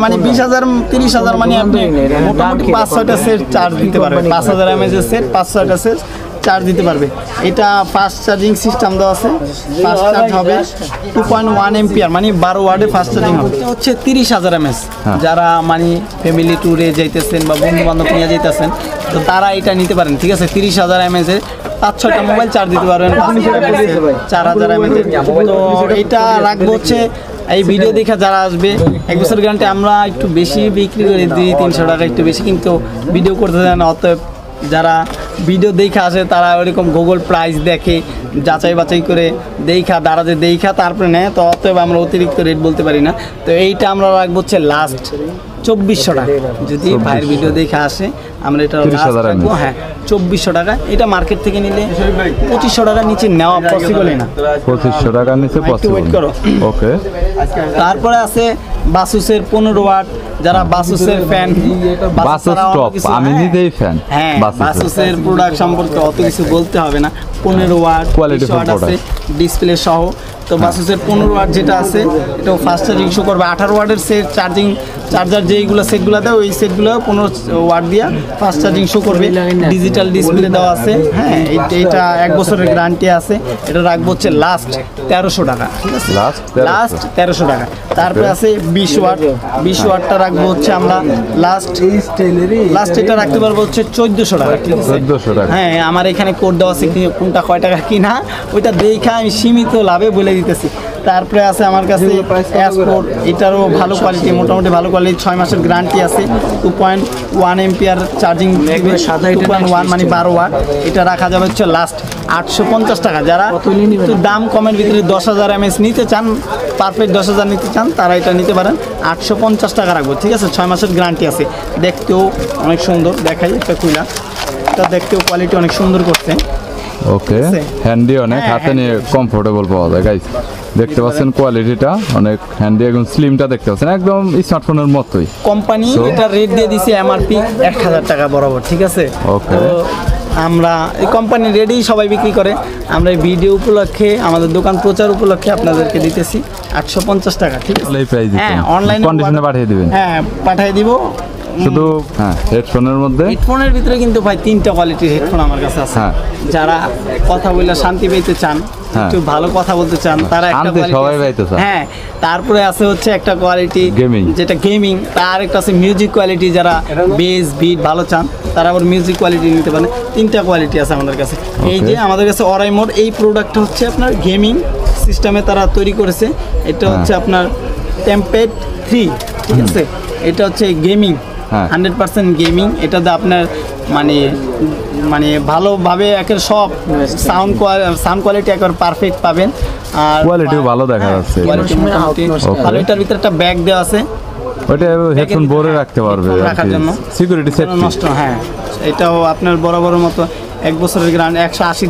মানে 20,000 30,000 মানে আপনি মোটামুটি 5-6টা সেট চার্জ দিতে পারবেন, 5,000 mAh এর সেট 5-6টা সেট চার্জ দিতে পারবে। এটা ফাস্ট চার্জিং সিস্টেম দেওয়া আছে, ফাস্ট চার্জ হবে 2.1 এম্পিয়ার, মানে 12 ওয়াটে ফাস্ট চার্জিং হবে। এটা হচ্ছে 30,000 mAh, যারা মানে ফ্যামিলি ট্যুরে যাইতেছেন বা বন্ধু বান্ধব নিয়ে যাইতেছেন, তো তারা এটা নিতে পারেন, ঠিক আছে? 30,000 mAh এর 5-6টা মোবাইল চার্জ দিতে পারবেন, 4,000 mAh। তো এটা রাখবো হচ্ছে, এই ভিডিও দেখে যারা আসবে 1 বছর গ্যারান্টি, আমরা একটু বেশি বিক্রি করি, 200-300 টাকা একটু বেশি, কিন্তু ভিডিও করতে দেয় না, অতএব যারা ভিডিও দেখে আসে তারা ওইরকম গুগল প্রাইস দেখে, যাচাই বাছাই করে দাঁড়াতে তারপরে নেয়, তো অতএব আমরা অতিরিক্ত রেট বলতে পারি না। তো এইটা আমরা রাখবো হচ্ছে লাস্ট 2,400 টাকা, যদি ভাইয়ের ভিডিও দেখে আসে আমরা এটা লাস্ট রাখবো, হ্যাঁ 2,400 টাকা। এটা মার্কেট থেকে নিলে 2,500 টাকার নিচে নেওয়া পসিবলই না, 2,500 টাকার নিচে পসিবল। ওকে, তারপরে আছে বাসুসের 15 ওয়াট, যারা বাসুসের ফ্যান, বাসুস টপ, আমি নিজেই ফ্যান। হ্যাঁ, বাসুসের প্রোডাক্ট সম্পর্কে অত কিছু বলতে হবে না, 15 ওয়াট কোয়ালিটি আছে ডিসপ্লে সহ। তো বাসুসের 15 ওয়াট যেটা আছে, এটাও ফাস্ট চার্জিং শো করবে, 18 ওয়াটের সেট চার্জার যেইগুলো সেটগুলো দেয়, ওই সেটগুলো 15 ওয়াট দিয়া ফাস্ট চার্জিং শো করবে, ডিজিটাল ডিসপ্লে দেওয়া আছে। হ্যাঁ, এইটা 1 বছরের গ্যারান্টি আছে। এটা রাখবো হচ্ছে লাস্ট 1300 টাকা, ঠিক আছে? লাস্ট 1300 টাকা। তারপরে আছে 20 ওয়াটটা রাখবো হচ্ছে আমরা লাস্ট এটা রাখতে পারবো হচ্ছে 1400 টাকা, ঠিক আছে? 1400 টাকা। হ্যাঁ, আমার এখানে কোড দেওয়া আছে, কোনটা কয় টাকা কিনা ওইটা দেখা আমি সীমিত লাভে বলে দিতেছি। তারপরে আছে আমার কাছে S4, এটারও ভালো কোয়ালিটি, মোটামুটি ভালো কোয়ালিটি, 6 মাসের গ্যারান্টি আছে, 2.1 এম্পিয়ার চার্জিং, 2.1 মানে 12 ওয়াট। এটা রাখা যাবে হচ্ছে লাস্ট 850 টাকা। যারা একটু দাম কমের ভিতরে 10,000 mAh নিতে চান, পারফেক্ট 10,000 নিতে চান, তারা এটা নিতে পারেন, 850 টাকা রাখবো, ঠিক আছে? 6 মাসের গ্যারান্টি আছে। দেখতেও অনেক সুন্দর, দেখাই একটা খুলা, এটা দেখতেও কোয়ালিটি অনেক সুন্দর করছে। ওকে, হ্যান্ডি অনেক, হাতে নিয়ে কমফোর্টেবল পাওয়া যায় গাইস। দেখতে পাচ্ছেন কোয়ালিটিটা অনেক হ্যান্ডি, একদম স্লিমটা দেখতে পাচ্ছেন, একদম স্মার্টফোনের মতোই। কোম্পানি এটা রেট দিয়ে দিছে MRP 1,000 টাকা বরাবর, ঠিক আছে? ওকে, তো আমরা এই কোম্পানি রেটেই সবাই বিক্রি করে, আমরা এই ভিডিও উপলক্ষে, আমাদের দোকান প্রচার উপলক্ষে আপনাদেরকে দিতেছি 850 টাকা, ঠিক আছে? হ্যাঁ, অনলাইনে কন্ডিশনে পাঠিয়ে দিবেন। হ্যাঁ, পাঠিয়ে দিব। শুধু হ্যাঁ, হেডফোনের মধ্যে, হেডফোনের ভিতরে কিন্তু ভাই 3টা কোয়ালিটির হেডফোন আমার কাছে আছে। হ্যাঁ, যারা কথা বলে শান্তি পেতে চান, একটু ভালো কথা বলতে চান, তারা একটা সবাই পাইতে চান। হ্যাঁ, তারপরে আছে হচ্ছে একটা কোয়ালিটি গেমিং, যেটা গেমিং, তার একটা আছে মিউজিক কোয়ালিটি, যারা বেস বিট ভালো চান তারা আবার মিউজিক কোয়ালিটি নিতে পারেন। 3টা কোয়ালিটি আছে আমাদের কাছে। এই যে আমাদের কাছে অরাই মোড, এই প্রোডাক্টটা হচ্ছে আপনার গেমিং সিস্টেমে তারা তৈরি করেছে। এটা হচ্ছে আপনার টেম্পেড 3, ঠিক আছে। এটা হচ্ছে গেমিং, 100% গেমিং। এটাতে আপনার মানে ভালোভাবে একের সব সাউন্ড কোয়ালিটি একবার পারফেক্ট পাবেন। আর কোয়ালিটিও ভালো দেখা যাচ্ছে। কোয়ালিটি মোটামুটি ভালো। এটার ভিতরে একটা ব্যাগ দেওয়া আছে, ওটা হেডফোন ভরে রাখতে পারবে রাখার জন্য, সিকিউরিটি সেফটি নষ্ট। হ্যাঁ, এটাও আপনার বড় মতো 1 বছরের গ্যারান্টি, 180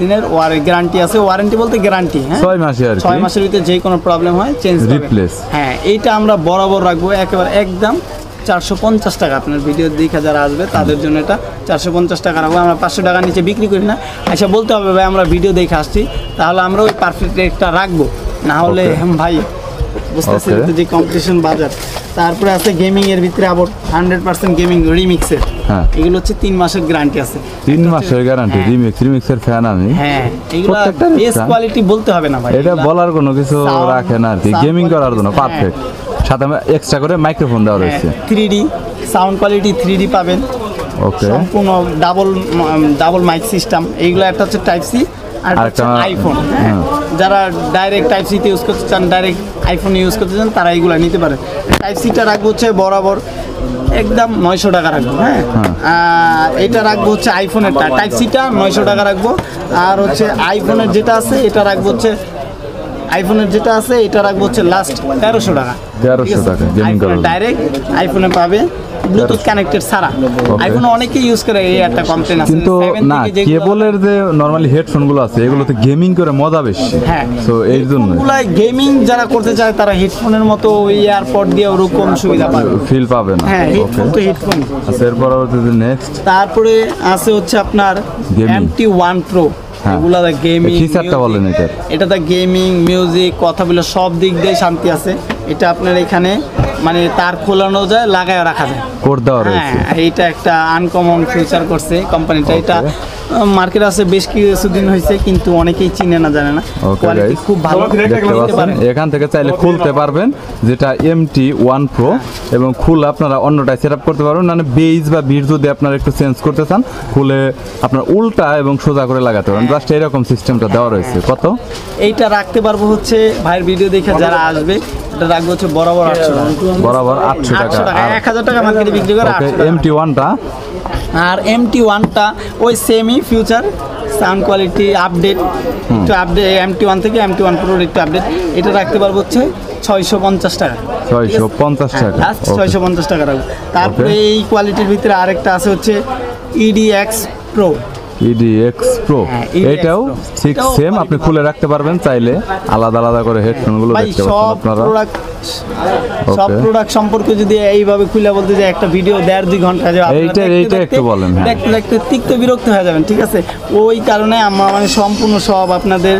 দিনের গ্যারান্টি আছে। ওয়ারেন্টি বলতে গ্যারান্টি, হ্যাঁ 6 মাসে আর কি। 6 মাসের ভিতরে যে কোনো প্রবলেম হয় চেঞ্জ রিপ্লেস। হ্যাঁ, এইটা আমরা বরাবর রাখবো একেবারে একদম 450 টাকা। আপনার ভিডিও দেখে যারা আসবে তাদের জন্য এটা 450 টাকা রাখবো। আমরা 500 টাকার নিচে বিক্রি করি না। আচ্ছা, বলতে হবে ভাই আমরা ভিডিও দেখে আসছি, তাহলে আমরা ওই পারফেক্ট রেটটা রাখবো, না হলে ভাই বুঝতেছেন তো যে কম্পিটিশন বাজার। তারপরে আছে গেমিং এর ভিতরে আবার 100% গেমিং রিমিক্সের। এগুলো হচ্ছে 3 মাসের গ্যারান্টি আছে। 3 মাসের গ্যারান্টি। রিমিক্সের ফ্যান আমি। হ্যাঁ, এগুলো বেস্ট কোয়ালিটি বলতে হবে না ভাই, এটা বলার কোনো কিছু রাখে না আর কি। গেমিং করার জন্য পারফেক্ট। সাথে এক্সট্রা করে মাইক্রোফোন দেওয়া রয়েছে। 3D সাউন্ড কোয়ালিটি 3D পাবেন। ওকে, সম্পূর্ণ ডাবল মাইক সিস্টেম। এইগুলো একটা হচ্ছে টাইপ সি আর একটা আইফোন। যারা ডাইরেক্ট টাইপ সিতে ইউজ করতে চান, ডাইরেক্ট আইফোন ইউজ করতে চান, তারা এইগুলো নিতে পারে। টাইপ সিটা রাখবো হচ্ছে বরাবর একদম 900 টাকা রাখবো। হ্যাঁ, আর এটা রাখবো হচ্ছে আইফোনেরটা, টাইপ সিটা 900 টাকা রাখবো। আর হচ্ছে আইফোনের যেটা আছে এটা রাখবো হচ্ছে এটা রাখবো হচ্ছে লাস্ট 1300 টাকা। 1300 টাকা গেমিং করার ডাইরেক্ট আইফোনে পাবে, ব্লুটুথ কানেক্টেড ছাড়া। আইফোনে অনেকেই ইউজ করে, এই একটা কমপ্লেন আছে। কিন্তু না, কেবলের যে নরমালি হেডফোন গুলো আছে এগুলোতে গেমিং করে মজা বেশি। হ্যাঁ, সো এই জন্য গেমিং যারা করতে চায় তারা হেডফোনের মতো ইয়ারপড দিয়ে ওরকম সুবিধা পাবে, ফিল পাবে না। হ্যাঁ, হেডফোন তো হেডফোন। আচ্ছা, এর পরবর্তীতে নেক্সট তারপরে আছে হচ্ছে আপনার MT1 Pro। এগুলা গেমিং ফিচারটা বলেন এটাতে গেমিং, মিউজিক, কথা বলে সব দিক দিয়ে শান্তি আছে। এটা আপনার এখানে তার খোলানো যায়, লাগায় রাখা যায়, কোড দেওয়া রয়েছে। হ্যাঁ, এইটা একটা আনকমন ফিচার করছে কোম্পানিটা। এটা মার্কেট আছে বেশ কিছুদিন হয়েছে, কিন্তু অনেকেই চিনে না, জানে না। কোয়ালিটি খুব ভালো। এখান থেকে চাইলে খুলতে পারবেন, যেটা MT1 Pro, এবং খুলে আপনারা অন্যটায় সেট আপ করতে পারবেন। মানে বেজ বা বিট যদি আপনারা একটু চেঞ্জ করতে চান, খুলে আপনার উল্টা এবং সোজা করে লাগাতে পারবেন। জাস্ট এরকম সিস্টেমটা দেওয়া রয়েছে। কত এইটা রাখতে পারবো হচ্ছে ভাইয়ের ভিডিও দেখে যারা আসবে, এটা রাখবো হচ্ছে বরাবর 800 টাকা। বরাবর 800 টাকা। 1000 টাকা মার্কেটে বিক্রি করে 800 টাকা। MT1টা আর MT1টা ওই semi future, sound quality update, একটু আপডেট। MT1 থেকে MT1 Pro একটু আপডেট। এটা রাখতে পারবো হচ্ছে 650 টাকা। 650 টাকা, 650 টাকা রাখবো। তারপরে এই কোয়ালিটির ভিতরে আরেকটা আছে হচ্ছে EDX Pro। এটাও ঠিক সেম, আপনি খুলে রাখতে পারবেন চাইলে। আলাদা আলাদা করে হেডফোন গুলো দেখতে পাচ্ছেন আপনারা। সব প্রোডাক্ট সম্পর্কে যদি এইভাবে খুলে বলতে যে একটা ভিডিও 1.5-2 ঘন্টা যাবে, এইটা একটু বলেন। দেখতে তিক্ত বিরক্ত হয়ে যাবেন, ঠিক আছে। ওই কারণে আমরা সম্পূর্ণ সব আপনাদের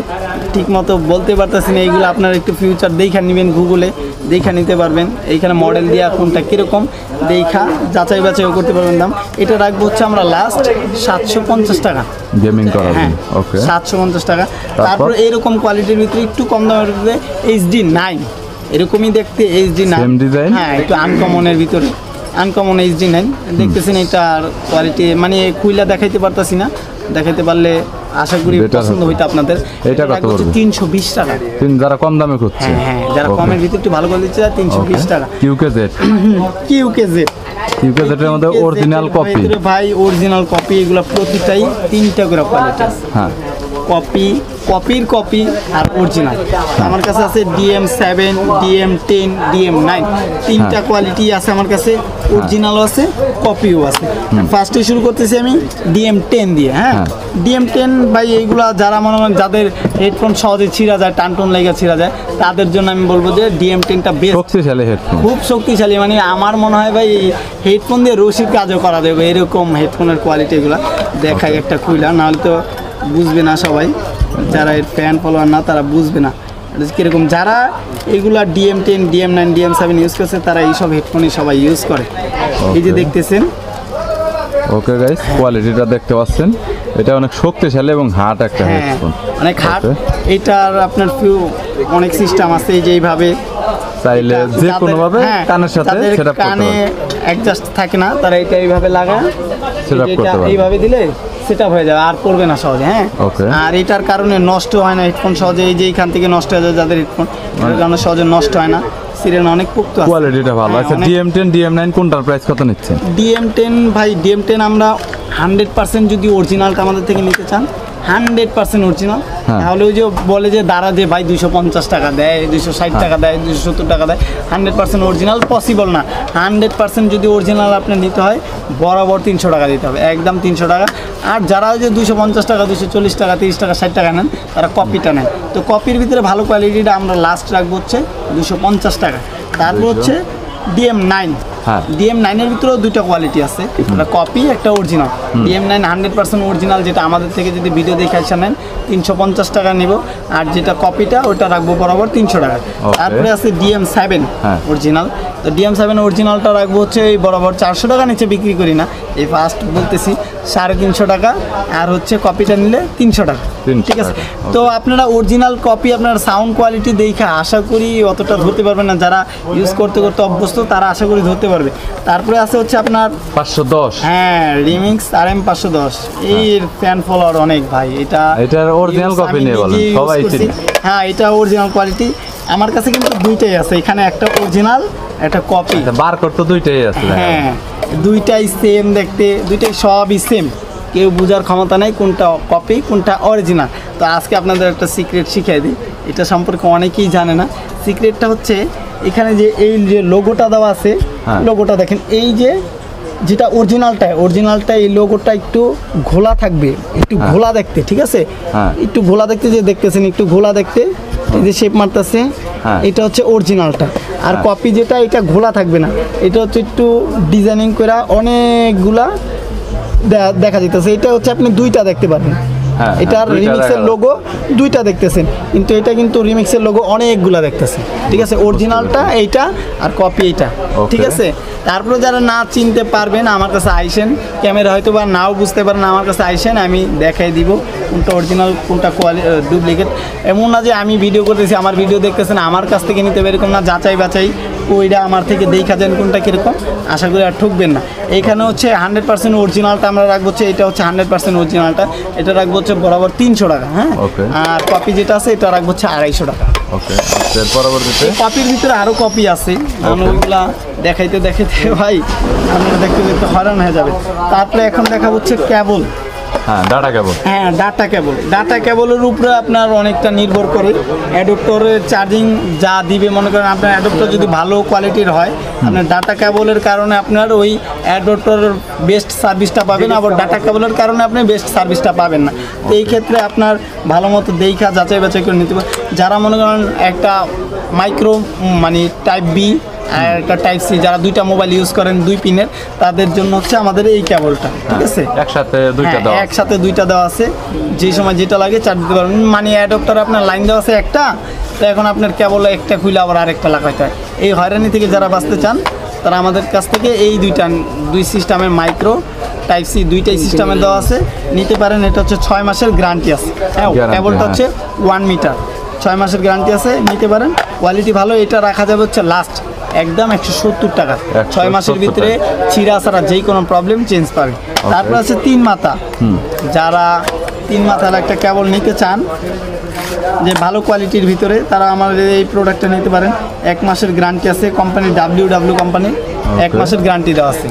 ঠিক মতো বলতে পারতেছি না। এইগুলো আপনারা একটু ফিউচার দেখা নেবেন, গুগলে দেখা নিতে পারবেন। এইখানে মডেল দেওয়া কোনটা কীরকম দেখা যাচাই বাছাইও করতে পারবেন দাম। এটা রাখবো হচ্ছে আমরা লাস্ট 750 টাকা গেমিং করার জন্য। ওকে, 750 টাকা। তারপর এরকম কোয়ালিটির ভিতরে একটু কম দামের ভিতরে HD9, এরকমই দেখতে HD9, হ্যাঁ, একটু আনকমনের ভিতরে আনকমন HD9 দেখতেছেন। এটার কোয়ালিটি খুইলা দেখাইতে পারতাছি না, দেখাইতে পারলে আশা করি পছন্দ হইতো আপনাদের। এটা কত পড়বে? 320 টাকা। যারা কম দামে খুঁজছে, হ্যাঁ, যারা কমের ভিতরে একটু ভালো কোয়ালিটি চায় 320 টাকা। QKZ এর মধ্যে অরিজিনাল কপি ভাই, অরিজিনাল কপি। এগুলো প্রতিটাই 3টা করে কোয়ালিটি আছে। হ্যাঁ, কপি আর অরিজিনাল। আমার কাছে আছে DM7, DM10, DM9, 3টা কোয়ালিটি আছে আমার কাছে। অরিজিনালও আছে, কপিও আছে। ফার্স্টে শুরু করতেছি আমি DM10 দিয়ে। হ্যাঁ, DM10 ভাই, এইগুলা যারা যাদের হেডফোন সহজে ছিঁড়া যায়, টানটন লেগে ছিঁড়া যায়, তাদের জন্য আমি বলবো যে DM10টা বেস্ট, শক্তিশালী হেডফোন, খুব শক্তিশালী। আমার মনে হয় ভাই হেডফোন দিয়ে রশিদ কাজও করা যাবে, এরকম হেডফোনের কোয়ালিটি। এগুলা দেখাই একটা খুইলা, নাহলে তো বুঝবে না সবাই, যারা এর ফ্যান ফলোয়ার না তারা বুঝবে না কিরকম। যারা এগুলা DM10, DM9, DM7 ইউজ করছে, তারা এইসব হেডফোনই সবাই ইউজ করে। এই যে দেখতেছেন। ওকে গাইস, কোয়ালিটিটা দেখতে পাচ্ছেন, এটা অনেক শক্তিশালী এবং হার্ড একটা হেডফোন, অনেক হার্ড। এটার আপনার অনেক সিস্টেম আছে, এই যে এইভাবে চাইলে যে কোনো ভাবে কানের সাথে সেটআপ করতে পারবে। কানে অ্যাডজাস্ট থাকে না, তারা এটা এইভাবে লাগায়, সেটআপ করতে পারবে। এইভাবে দিলে সেট হয়ে যাবে, আর পড়বে না সহজে। হ্যাঁ, Okay. আর এটার কারণে নষ্ট হয় না হেডফোন সহজে, এই যে এখান থেকে নষ্ট হয়ে যায় যাদের হেডফোন, এটার কারণে সহজে নষ্ট হয় না, সিরিয়াল অনেক পোক্ত আছে। কোয়ালিটিটা ভালো। হ্যাঁ, আচ্ছা, অনেক- DM10 DM9 কোনটার প্রাইস কত নিচ্ছেন? DM10 ভাই, DM10 আমরা 100% যদি অরিজিনালটা আমাদের থেকে নিতে চান, 100% অরিজিনাল, হ্যাঁ। তাহলে ওই যে বলে যে দাঁড়া যে ভাই 250 টাকা দেয়, 260 টাকা দেয়, 270 টাকা দেয়, 100% অরিজিনাল পসিবল না। 100% যদি অরিজিনাল আপনার নিতে হয়, বরাবর 300 টাকা দিতে হবে, একদম 300 টাকা। আর যারা ওই যে 250 টাকা, 240 টাকা, 30 টাকা, 60 টাকা নেন, তারা কপিটা নেন। তো কপির ভিতরে ভালো কোয়ালিটিটা আমরা লাস্ট রাখবো হচ্ছে 250 টাকা। তারপর হচ্ছে DM9। হ্যাঁ। DM9 এর ভিতরেও দুইটা কোয়ালিটি আছে, একটা কপি, একটা অরিজিনাল। DM9 100% অরিজিনাল, যেটা আমাদের থেকে যদি ভিডিও দেখে আসা নেন 350 টাকা নিব, আর যেটা কপিটা ওটা রাখবো বরাবর 300 টাকা। তারপরে আছে DM7 হ্যাঁ। অরিজিনাল। তো DM7 অরিজিনালটা রাখবো হচ্ছে এই বরাবর 400 টাকা, নিচে বিক্রি করি না, এই ফার্স্ট বলতেছি 350 টাকা, আর হচ্ছে কপিটা নিলে 300 টাকা। 300 ঠিক আছে, টাকা, তো আপনারা অরিজিনাল কপি আপনার সাউন্ড কোয়ালিটি দেখে আশা করি অতটা ধরতে পারবেন না, যারা ইউজ করতে করতে অভ্যস্ত তারা আশা করি ধরতে পারবে। তারপরে আছে হচ্ছে আপনার 510। হ্যাঁ রিমিক্স RM510, এই ফ্যান ফলোয়ার অনেক ভাই, এটার original copy নিয়ে বলেন, সবাই চিনি। হ্যাঁ, এটা অরিজিনাল কোয়ালিটি। আমার কাছে কিন্তু দুইটাই আছে, এখানে একটা অরিজিনাল, একটা কপি। বারকোড তো দুইটাই আছে। হ্যাঁ, দুইটাই সেম দেখতে, দুইটাই সবই সেম, কেউ বোঝার ক্ষমতা নাই কোনটা কপি কোনটা অরিজিনাল। তো আজকে আপনাদের একটা সিক্রেট শিখিয়ে দিই, এটা সম্পর্কে অনেকেই জানে না। সিক্রেটটা হচ্ছে এখানে যে এই যে লোগোটা দেওয়া আছে, হ্যাঁ। লোগোটা দেখেন, এই যে যেটা অরিজিনালটা এই লোগোটা একটু ঘোলা থাকবে, একটু ঘোলা দেখতে, ঠিক আছে, হ্যাঁ। একটু ঘোলা দেখতে, যে দেখতেছেন একটু ঘোলা দেখতে, এই যে শেপ মারতেছে, হ্যাঁ। এটা হচ্ছে অরিজিনালটা। আর কপি যেটা, এটা ঘোলা থাকবে না, এটা হচ্ছে একটু ডিজাইনিং করে অনেকগুলা দেখা যেতেছে। এটা হচ্ছে আপনি দুইটা দেখতে পারবেন, হ্যাঁ, এটার দুইটা রিমিক্সের দেখা লোগো দুইটা দেখতেছেন, কিন্তু এটা কিন্তু রিমিক্সের লোগো অনেকগুলা দেখতেছেন। ঠিক আছে, অরিজিনালটা এইটা আর কপি এইটা। Okay. ঠিক আছে, তারপরে যারা না চিনতে পারবেন আমার কাছে আইসেন, ক্যামেরা হয়তো বা নাও বুঝতে পারেন, আমার কাছে আইসেন, আমি দেখাই দিব কোনটা অরিজিনাল কোনটা ডুপ্লিকেট। এমন না যে আমি ভিডিও করতেছি, আমার ভিডিও দেখতেছেন আমার কাছ থেকে নিতে হবে এরকম না, যাচাই বাছাই ওইটা আমার থেকে দেখা যান কোনটা কীরকম, আশা করি আর ঠকবেন না। এইখানে হচ্ছে 100% অরিজিনালটা আমরা রাখবো হচ্ছে, এটা হচ্ছে 100% অরিজিনালটা, এটা রাখবো হচ্ছে বরাবর 300 টাকা। হ্যাঁ, Okay. আর কপি যেটা আছে এটা রাখবো হচ্ছে 250 টাকা। ওকে, এর পরবর্তীতে কপির ভিতরে আরও কপি আছে, ওইগুলা দেখাইতে ভাই আপনারা দেখতে দেখতে হয়রান হয়ে যাবে। তারপরে এখন দেখা হচ্ছে কেবল। হ্যাঁ, ডাটা কেবল। হ্যাঁ, ডাটা কেবলের উপরে আপনার অনেকটা নির্ভর করে, অ্যাডপ্টরের চার্জিং যা দিবে, মনে করেন আপনার অ্যাডপ্টর যদি ভালো কোয়ালিটির হয়, আপনার ডাটা কেবলের কারণে আপনার ওই অ্যাডপ্টরের বেস্ট সার্ভিসটা পাবেন, আবার ডাটা কেবলের কারণে আপনি বেস্ট সার্ভিসটা পাবেন না। তো এই ক্ষেত্রে আপনার ভালো মতো দেখা যাচাই বাছাই করে নিতে পারেন। যারা মনে করেন একটা মাইক্রো মানে টাইপ বি আর একটা টাইপ সি, যারা দুইটা মোবাইল ইউজ করেন 2 পিনের, তাদের জন্য হচ্ছে আমাদের এই কেবলটা। ঠিক আছে, একসাথে দুইটা হ্যাঁ, দাও। একসাথে দুইটা দেওয়া আছে, যে সময় যেটা লাগে চার্জ দিতে পারবেন। মানে অ্যাডপ্টার আপনার লাইন দেওয়া আছে একটা, তো এখন আপনার কেবল একটা খুলে আবার আরেকটা লাগাইতে হয়। এই হয়রানি থেকে যারা বাঁচতে চান তারা আমাদের কাছ থেকে এই দুই সিস্টেমের মাইক্রো টাইপ সি দুইটাই সিস্টেমে দেওয়া আছে, নিতে পারেন। এটা হচ্ছে 6 মাসের গ্যারান্টি আছে। হ্যাঁ, Guarantee, কেবলটা হ্যাঁ। হচ্ছে 1 মিটার, 6 মাসের গ্যারান্টি আছে, নিতে পারেন। কোয়ালিটি ভালো, এটা রাখা যাবে হচ্ছে লাস্ট একদম 170 টাকা। 6 মাসের 170 ভিতরে ছিঁড়া ছাড়া যেই কোনো প্রবলেম চেঞ্জ পাবে। তারপর আছে 3 মাথা, যারা 3 মাথার একটা কেবল নিতে চান যে ভালো কোয়ালিটির ভিতরে, তারা আমাদের এই প্রোডাক্টটা নিতে পারেন। 1 মাসের গ্যারান্টি আছে, কোম্পানি WW কোম্পানি 1 মাসের গ্যারান্টি দেওয়া আছে।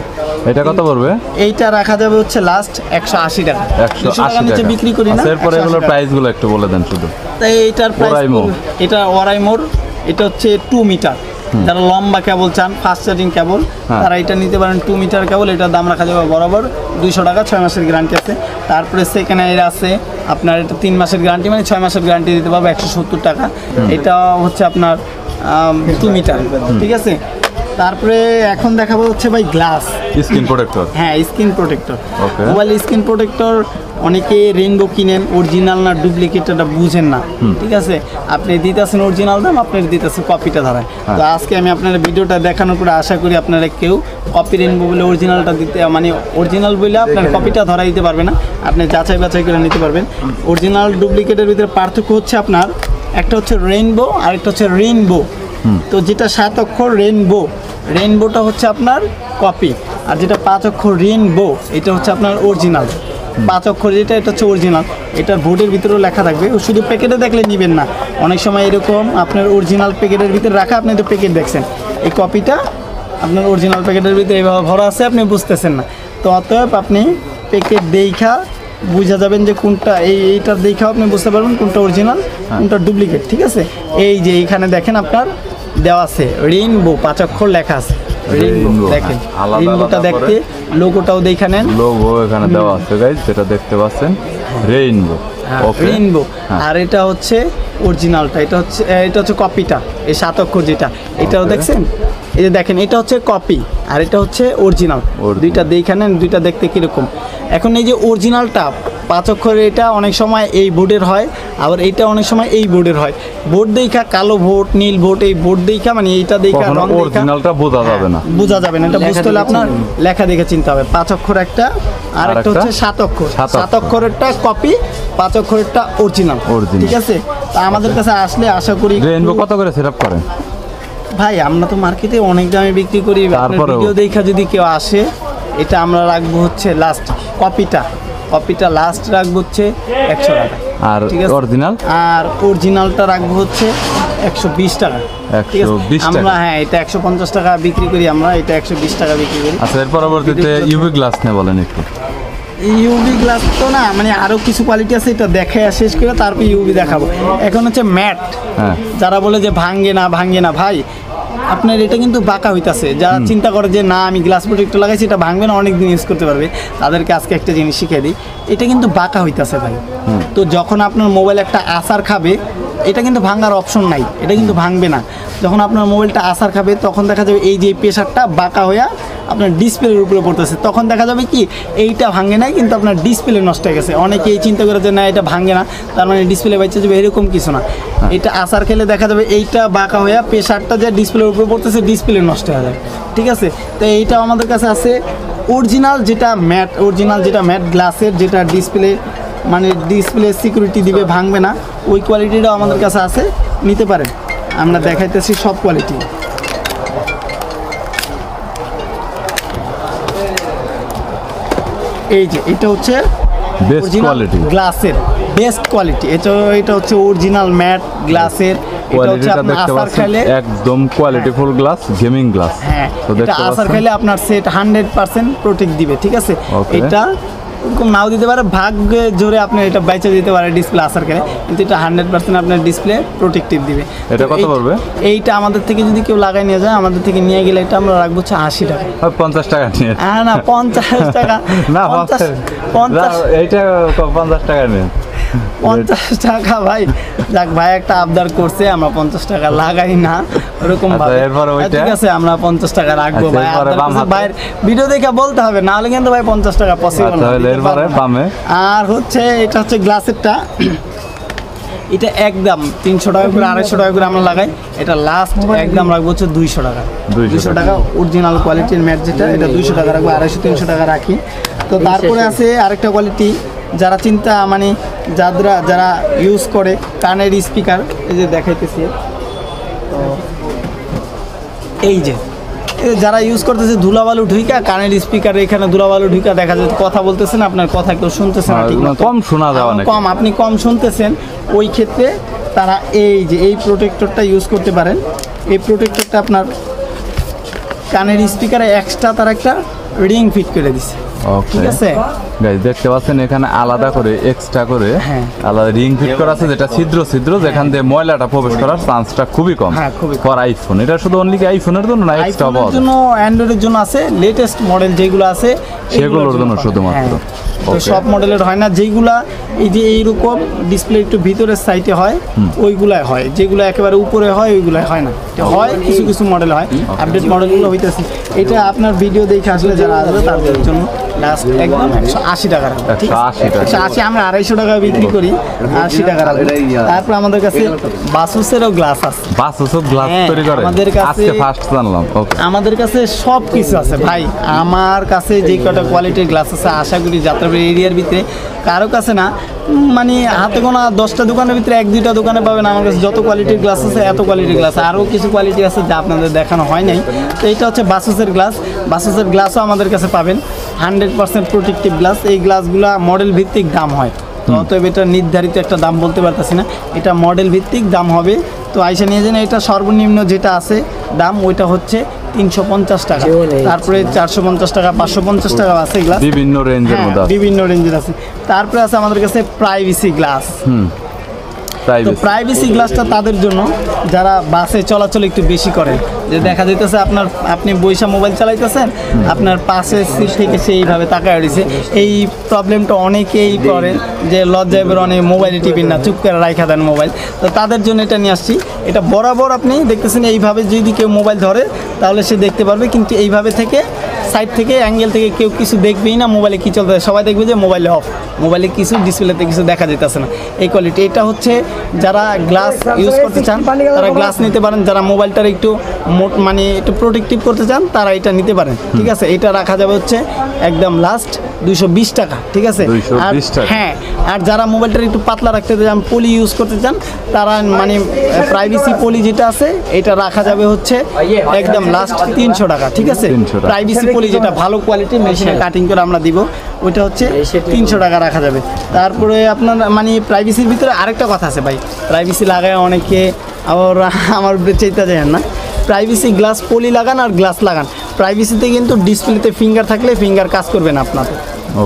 এটা কত পড়বে? এইটা রাখা যাবে হচ্ছে লাস্ট 180 টাকা। 200 টাকা 180 নিচে টাকা বিক্রি করি না। আচ্ছা, এরপরে 180 এগুলোর টাকা। প্রাইসগুলো একটু বলে দেন শুধু। তাই এইটার প্রাইস, ওরাইমো। এটা ওরাইমোর, এটা হচ্ছে 2 মিটার। যারা লম্বা কেবল চান, ফাস্ট চার্জিং কেবল, হ্যাঁ। তারা এটা নিতে পারেন। 2 মিটার কেবল, এটার দাম রাখা যাবে বরাবর 200 টাকা, 6 মাসের গ্যারান্টি আছে। তারপরে সেকেন্ড এর আছে আপনার, এটা 3 মাসের গ্যারান্টি, মানে 6 মাসের গ্যারান্টি দিতে পারবে 170 টাকা। এটা হচ্ছে আপনার 2 মিটার। ঠিক আছে, তারপরে এখন দেখাবো হচ্ছে ভাই গ্লাস স্ক্রিন প্রোটেক্টর। হ্যাঁ, screen protector. Okay. Mobile screen protector অনেকে রেইনবো কিনেন, অরিজিনাল না ডুপ্লিকেট এটা বুঝেন না। ঠিক আছে, আপনি দিতেছেন অরিজিনাল দাম, আপনি দিতেছেন কপিটা ধরায়। তো আজকে আমি আপনার ভিডিওটা দেখানোর পরে আশা করি আপনারা কেউ কপি রেইনবো বলে অরিজিনালটা দিতে, মানে অরিজিনাল বলে আপনার কপিটা ধরা দিতে পারবে না, আপনি যাচাই বাছাই করে নিতে পারবেন। অরিজিনাল ডুপ্লিকেটের ভিতরে পার্থক্য হচ্ছে আপনার, একটা হচ্ছে রেইনবো আর একটা হচ্ছে রেইনবো। তো যেটা 7 অক্ষর রেইনবোটা হচ্ছে আপনার কপি, আর যেটা 5 অক্ষর রেইনবো এটা হচ্ছে আপনার অরিজিনাল। 5 অক্ষর যেটা, এটা হচ্ছে অরিজিনাল। এটার বোর্ডের ভিতরেও লেখা থাকবে, শুধু প্যাকেটে দেখলে নেবেন না, অনেক সময় এরকম আপনার অরিজিনাল প্যাকেটের ভিতরে রাখা, আপনি তো প্যাকেট দেখছেন, এই কপিটা আপনার অরিজিনাল প্যাকেটের ভিতরে এইভাবে ভরা আছে, আপনি বুঝতেছেন না। তো অতএব আপনি প্যাকেট দেখা বুঝা যাবেন যে কোনটা, এইটার দেখাও আপনি বুঝতে পারবেন কোনটা অরিজিনাল কোনটা ডুপ্লিকেট, ঠিক আছে। এই যে এইখানে দেখেন আপনার দেওয়া আছে রেইনবো, 5 অক্ষর লেখা আছে রেইনবো, দেখেন রেইনবোটা দেখতে, লোগোটাও দেখে নেন, লোগো এখানে দেওয়া আছে গাইস, যেটা দেখতে পাচ্ছেন রেইনবো, ওকে রেইনবো। আর এটা হচ্ছে অরিজিনালটা, এটা হচ্ছে কপিটা, এই 7 অক্ষর যেটা, এটাও দেখছেন, এই যে দেখেন এটা হচ্ছে কপি আর এটা হচ্ছে অরিজিনাল, দুইটা দেখে নেন, দুইটা দেখতে কিরকম। এখন এই যে অরিজিনালটা 5 অক্ষরের, এটা অনেক সময় এই বোর্ডের হয়, আবার এইটা অনেক সময় এই বোর্ডের হয়। বোর্ড দেখা কালো বোর্ড, নীল বোর্ড, এই বোর্ড দেখা মানে এইটা দেখা রং দেখা অরিজিনালটা বোঝা যাবে না, বোঝা যাবে না, এটা বুঝতে হলে আপনার লেখা দেখে চিনতে হবে। 5 অক্ষর একটা, আর একটা হচ্ছে 7 অক্ষর, 7 অক্ষরেরটা কপি, 5 অক্ষরেরটা অরিজিনাল, ঠিক আছে। তা আমাদের কাছে আসলে আশা করি। রেইনবো কত করে সেটআপ করেন ভাই? আমরা তো মার্কেটে অনেক দামে বিক্রি করি, ভিডিও দেখা যদি কেউ আসে, এটা আমরা রাখবো হচ্ছে লাস্ট, কপিটা লাস্ট রাখবো হচ্ছে 100 টাকা, আর অরিজিনাল, আর অরিজিনালটা রাখবো হচ্ছে 120 টাকা, ঠিক আছে। 120 টাকা আমরা এটা 150 টাকা বিক্রি করি, আমরা এটা 120 টাকা বিক্রি করি। আচ্ছা, এর পরবর্তীতে ইউভি গ্লাস নিয়ে বলেন একটু। ইউভি গ্লাস তো না, মানে আরো কিছু কোয়ালিটি আছে, এটা দেখে শেষ করে তারপর ইউভি দেখাবো। এখন হচ্ছে ম্যাট, যারা বলে যে ভাঙ্গে না ভাই, আপনার এটা কিন্তু বাঁকা হইতাছে, যারা চিন্তা করে যে না আমি গ্লাস প্রোটেক্টর লাগাইছি এটা ভাঙবে না, অনেক দিন ইউজ করতে পারবে, তাদেরকে আজকে একটা জিনিস শিখিয়ে দিই, এটা কিন্তু বাঁকা হইতাছে ভাই। তো যখন আপনার মোবাইল একটা আসার খাবে, এটা কিন্তু ভাঙার অপশন নাই, এটা কিন্তু ভাঙবে না। যখন আপনার মোবাইলটা আসার খাবে, তখন দেখা যাবে এই যে প্রেসারটা বাঁকা হয়ে আপনার ডিসপ্লের উপরে পড়তেছে, তখন দেখা যাবে কি এইটা ভাঙে নাই, কিন্তু আপনার ডিসপ্লে নষ্ট হয়ে গেছে। অনেকেই চিন্তা করে যে না এটা ভাঙে না, তার মানে ডিসপ্লে বাচ্চা যাবে, এরকম কিছু না। এটা আসার খেলে দেখা যাবে এইটা বাঁকা হয়ে প্রেসারটা যে ডিসপ্লের উপরে পড়তেছে, ডিসপ্লে নষ্ট হয়ে যাবে, ঠিক আছে। তো এইটাও আমাদের কাছে আছে অরিজিনাল যেটা ম্যাট গ্লাসের, যেটা ডিসপ্লে মানে ডিসপ্লে সিকিউরিটি দিবে, ভাঙবে না, ওই কোয়ালিটিটাও আমাদের কাছে আছে, নিতে পারেন। আমরা দেখাইতেছি সব কোয়ালিটি। এই যে এটা হচ্ছে বেস্ট কোয়ালিটি গ্লাসের, বেস্ট কোয়ালিটি, এটা হচ্ছে অরিজিনাল ম্যাট গ্লাসের, এটা হচ্ছে আপনার আসার খাইলে একদম কোয়ালিটিফুল গ্লাস, গেমিং গ্লাস। হ্যাঁ, এটা আসার খাইলে আপনার সেট 100% প্রোটেক্ট দিবে, ঠিক আছে। এটা এরকম নাও দিতে পারে, ভাগ্যে জোরে আপনার এটা বাইচা দিতে পারে ডিসপ্লে আসার খেলে, কিন্তু এটা 100% আপনার ডিসপ্লে প্রোটেক্টিভ দিবে। এটা কত পড়বে? এইটা আমাদের থেকে যদি কেউ লাগাই নিয়ে যায়, আমাদের থেকে নিয়ে গেলে এটা আমরা রাখবো 80 টাকা। 50 টাকা নিয়ে না 50 টাকা না, 50 এইটা 50 টাকা নিয়ে 50 টাকা ভাই। যাক ভাই একটা আবদার করছে, আমরা 50 টাকা লাগাই না ওরকম ভাবে, ঠিক আছে আমরা 50 টাকা রাখবো ভাই। ভাইয়ের ভিডিও দেখে বলতে হবে, না হলে কিন্তু ভাই 50 টাকা পসিবল না। আর হচ্ছে এটা হচ্ছে গ্লাসেরটা, এটা একদম 300 টাকা করে 250 টাকা করে আমরা লাগাই, এটা লাস্ট একদম রাখবো হচ্ছে 200 টাকা। 200 টাকা অরিজিনাল কোয়ালিটির ম্যাট যেটা, এটা 200 টাকা রাখবো, 250-300 টাকা রাখি। তো তারপরে আছে আরেকটা কোয়ালিটি, যারা চিন্তা মানে যারা ইউজ করে কানের স্পিকার, এই যে দেখাইতেছি, তো এই যে যারা ইউজ করতেছে ধুলাবালু ঢুইকা কানের স্পিকার, এখানে ধুলাবালু ঢুইকা দেখা যায় কথা বলতেছেন, আপনার কথা কেউ শুনতেছে না, ঠিক না, কম শোনা যাওয়া, কম আপনি কম শুনতেছেন, ওই ক্ষেত্রে তারা এই যে এই প্রোটেক্টরটা ইউজ করতে পারেন। এই প্রোটেক্টরটা আপনার কানের স্পিকারে এক্সট্রা তার একটা রিং ফিট করে দিছে, ঠিক আছে গাইস, দেখতে পাচ্ছেন এখানে আলাদা করে এক্সট্রা করে আলাদা রিং ফিট করা আছে, যেটা ছিদ্র যেখান দিয়ে ময়লাটা প্রবেশ করার চান্সটা খুবই কম। ফর আইফোন, এটা শুধু অনলি কি আইফোনের জন্য না, এক্সট্রা পাওয়া জন্য অ্যান্ড্রয়েডের জন্য আছে, লেটেস্ট মডেল যেগুলো আছে সেগুলোর জন্য শুধুমাত্র। তো সব মডেলের হয় না, যেগুলা এই যে এইরকম ডিসপ্লে একটু ভিতরের সাইডে হয় ওইগুলাই হয়, যেগুলো একেবারে উপরে হয় ওইগুলাই হয় না, হয় কিছু মডেল হয়, আপডেট মডেলগুলো হইতেছে। এটা আপনার ভিডিও দেখে আসলে যারা আসবে তাদের জন্য লাস্ট একদম 180 টাকা, 180 আমরা 250 টাকা বিক্রি করি, 80 টাকা। তারপর আমাদের কাছে বাসুসেরও গ্লাস আছে, বাসুসও গ্লাস তৈরি করে, আমাদের কাছে আজকে ফার্স্ট জানলাম। ওকে, আমাদের কাছে সব কিছু আছে ভাই, আমার কাছে যে কটা কোয়ালিটির গ্লাস আছে, আশা করি যাত্রাবাড়ি এরিয়ার ভিতরে কারো কাছে না, মানে হাতে গোনা 10টা দোকানের ভিতরে 1-2টা দোকানে পাবেন আমার কাছে যত কোয়ালিটির গ্লাস আছে, এত কোয়ালিটির গ্লাস। আরও কিছু কোয়ালিটি আছে যা আপনাদের দেখানো হয় নাই। তো এটা হচ্ছে বাসুসের গ্লাসও আমাদের কাছে পাবেন, 100% প্রোটেক্টিভ গ্লাস। এই গ্লাসগুলা মডেল ভিত্তিক দাম হয়, তো অতএব এটা নির্ধারিত একটা দাম বলতে পারতেছি না, এটা মডেল ভিত্তিক দাম হবে। তো আইসা নিয়ে যান। এটা সর্বনিম্ন যেটা আছে দাম ওইটা হচ্ছে 350 টাকা, তারপরে 450 টাকা, 550 টাকা আছে গ্লাস, বিভিন্ন রেঞ্জের মধ্যে আছে। বিভিন্ন রেঞ্জের আছে। তারপরে আছে আমাদের কাছে প্রাইভেসি গ্লাস। তো প্রাইভেসি গ্লাসটা তাদের জন্য যারা বাসে চলাচল একটু বেশি করেন, যে দেখা যাইতেছে আপনি বৈশা মোবাইল চালাইতেছেন, আপনার পাশের সিট থেকে সেইভাবে তাকায় রয়েছে। এই প্রবলেমটা অনেকেই করে যে লজ্জায় বের অনেক মোবাইলে টিপেন না, চুপ করে রাখা দেন মোবাইল। তো তাদের জন্য এটা নিয়ে আসছি। এটা বরাবর আপনি দেখতেছেন এইভাবে যদি কেউ মোবাইল ধরে তাহলে সে দেখতে পারবে, কিন্তু এইভাবে থেকে সাইড থেকে অ্যাঙ্গেল থেকে কেউ কিছু দেখবেই না মোবাইলে কী চলতেছে, সবাই দেখবে যে মোবাইলে অফ, মোবাইলে কিছু ডিসপ্লেতে কিছু দেখা যেতেছে না। এই কোয়ালিটি এটা হচ্ছে যারা গ্লাস ইউজ করতে চান তারা গ্লাস নিতে পারেন, যারা মোবাইলটার একটু মানে একটু প্রোটেক্টিভ করতে চান তারা এটা নিতে পারেন, ঠিক আছে। এটা রাখা যাবে হচ্ছে একদম লাস্ট 220 টাকা, ঠিক আছে। আর হ্যাঁ, আর যারা মোবাইলটা একটু পাতলা রাখতে চান, পলি ইউজ করতে চান, তারা মানে প্রাইভেসি পলি যেটা আছে এটা রাখা যাবে হচ্ছে একদম লাস্ট 300 টাকা, ঠিক আছে। প্রাইভেসি পলি যেটা ভালো কোয়ালিটি মেশিনে কাটিং করে আমরা দিব, ওইটা হচ্ছে 300 টাকা রাখা যাবে। তারপরে আপনার মানে প্রাইভেসির ভিতরে আরেকটা কথা আছে ভাই, প্রাইভেসি লাগায় অনেকে আবার আমার চাইতে যায় না। প্রাইভেসি গ্লাস পলি লাগান আর গ্লাস লাগান। প্রাইভেসিতে কিন্তু ডিসপ্লেতে ফিঙ্গার থাকলে ফিঙ্গার কাজ করবে না আপনার।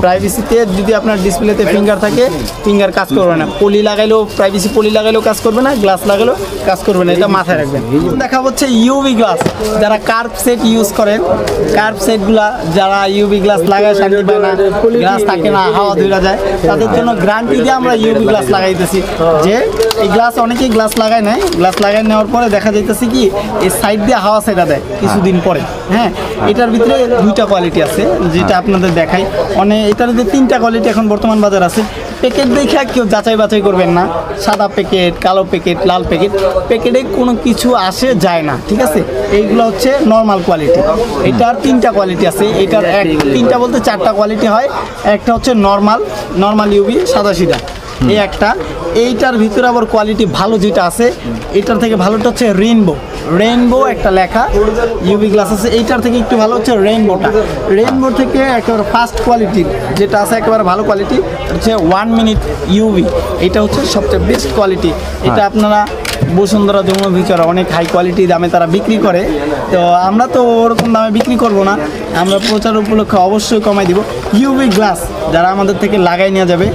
প্রাইভেসি যদি আপনার ডিসপ্লেতে ফিঙ্গার থাকে ফিঙ্গার কাজ করবে না। পলি লাগাইলেও প্রাইভেসি পলি লাগাইলেও কাজ করবে না, গ্লাস লাগাইলেও কাজ করবে না, এটা মাথায় রাখবেন। দেখা হচ্ছে ইউভি গ্লাস, যারা কার্ভ সেট ইউজ করেন, কার্ভ সেটগুলা যারা ইউভি গ্লাস লাগায় শান্তি পায় না, গ্লাস থাকে না, হাওয়া ধরে যায়, তাদের জন্য গ্যারান্টি দিয়ে আমরা ইউভি গ্লাস লাগাইতেছি। যে এই গ্লাস অনেকেই গ্লাস লাগায় নেয়, গ্লাস লাগাই নেওয়ার পরে দেখা যাইতেছে কি এই সাইড দিয়ে হাওয়া সেটা দেয় কিছুদিন পরে। হ্যাঁ, এটার ভিতরে 2টা কোয়ালিটি আছে যেটা আপনাদের দেখাই। এটার যে 3টা কোয়ালিটি এখন বর্তমান বাজার আছে। প্যাকেট দেখে কেউ যাচাই বাছাই করবেন না, সাদা প্যাকেট, কালো প্যাকেট, লাল প্যাকেট, প্যাকেটে কোনো কিছু আসে যায় না, ঠিক আছে। এইগুলো হচ্ছে নর্মাল কোয়ালিটি। এটার 3টা কোয়ালিটি আছে। এটার 3টা বলতে 4টা কোয়ালিটি হয়। একটা হচ্ছে নর্মাল ইউভি সাদা সিধা, এই একটা। এইটার ভিতরে আবার কোয়ালিটি ভালো যেটা আছে, এটার থেকে ভালোটা হচ্ছে রেইনবো একটা লেখা ইউভি গ্লাস আছে। এইটার থেকে একটু ভালো হচ্ছে রেইনবো থেকে একেবারে ফার্স্ট কোয়ালিটি যেটা আছে একেবারে ভালো কোয়ালিটি হচ্ছে 1 মিনিট ইউভি। এটা হচ্ছে সবচেয়ে বেস্ট কোয়ালিটি। এটা আপনারা বসুন্ধরা যমুনা ভিতরে অনেক হাই কোয়ালিটি দামে তারা বিক্রি করে, তো আমরা তো ওরকম দামে বিক্রি করব না, আমরা প্রচার উপলক্ষে অবশ্যই কমাই দিব। ইউভি গ্লাস যারা আমাদের থেকে লাগাই নেওয়া যাবে,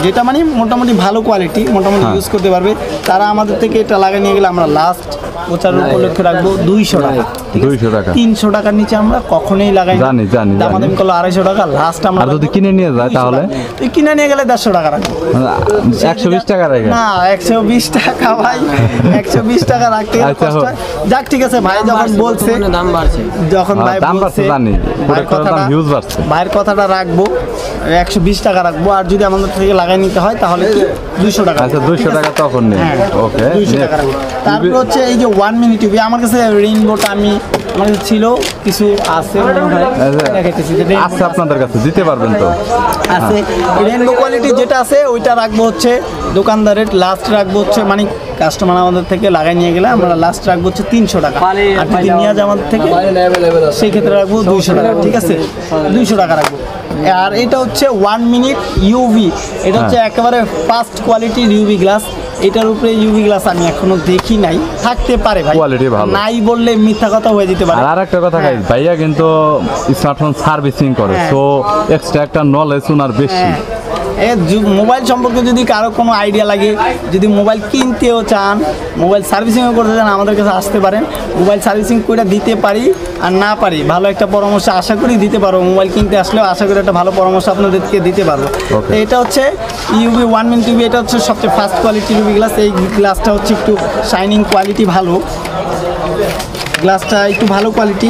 যেটা মানে মোটামুটি ভালো কোয়ালিটি, মোটামুটি ইউজ করতে পারবে, তারা আমাদের থেকে এটা লাগাই নিয়ে গেলে আমরা লাস্ট প্রচার উপলক্ষে রাখবো 200 টাকা। 200 টাকা, 300 টাকার নিচে আমরা কখনোই লাগাই না। জানি আমাদের করলো 250 টাকা লাস্ট। আমরা যদি কিনে নিয়ে যায় তাহলে কিনে নিয়ে গেলে 150 টাকা রাখবো। 120 টাকা রাখে না, 120 টাকা ভাই, 120 টাকা রাখতে কষ্ট হয়। যাক ঠিক আছে ভাই, যখন বলছে দাম বাড়ছে, যখন ভাই বলছে জানি ভাইয়ের কথাটা রাখবো, 120 টাকা রাখবো। আর যদি আমাদের থেকে লাগাই নিতে হয় তাহলে কি 200 টাকা। আচ্ছা, 200 টাকা তখন নেই। ওকে, 200 টাকা রাখবো। তারপর হচ্ছে এই যে 1 মিনিট টিভি আমার কাছে রেইনবোটা আমার কাছে ছিল, কিছু আছে আচ্ছা, আপনাদের কাছে দিতে পারবেন তো? আছে রেইনবো কোয়ালিটি যেটা আছে ওইটা রাখবো হচ্ছে দোকানদারের লাস্ট রাখবো হচ্ছে মানে কাস্টমার আমাদের থেকে লাগাই নিয়ে গেলে আমরা লাস্ট রাখবো হচ্ছে 300 টাকা। আর যদি নিয়ে যায় আমাদের থেকে সেই ক্ষেত্রে রাখবো 200 টাকা, ঠিক আছে। 200 টাকা রাখবো। আর এটা হচ্ছে 1 মিনিট ইউভি, এটা হচ্ছে একেবারে ফার্স্ট কোয়ালিটির ইউভি গ্লাস। এটার উপরে ইউভি গ্লাস আমি এখনো দেখি নাই, থাকতে পারে ভাই, কোয়ালিটি ভালো, নাই বললে মিথ্যা কথা হয়ে যেতে পারে। আর একটা কথা গাইস, ভাইয়া কিন্তু স্মার্টফোন সার্ভিসিং করে, সো এক্সট্রা একটা নলেজ ওনার বেশি। মোবাইল সম্পর্কে যদি কারো কোনো আইডিয়া লাগে, যদি মোবাইল কিনতেও চান, মোবাইল সার্ভিসিংও করতে চান, আমাদের কাছে আসতে পারেন। মোবাইল সার্ভিসিং করে দিতে পারি, আর না পারি ভালো একটা পরামর্শ আশা করি দিতে পারবো। মোবাইল কিনতে আসলেও আশা করি একটা ভালো পরামর্শ আপনাদেরকে দিতে পারবো। এটা হচ্ছে ইউভি 1 মিনিট ইউভি, এটা হচ্ছে সবচেয়ে ফার্স্ট কোয়ালিটির ইউভি গ্লাস। এই গ্লাসটা হচ্ছে একটু শাইনিং কোয়ালিটি ভালো, গ্লাসটা একটু ভালো কোয়ালিটি,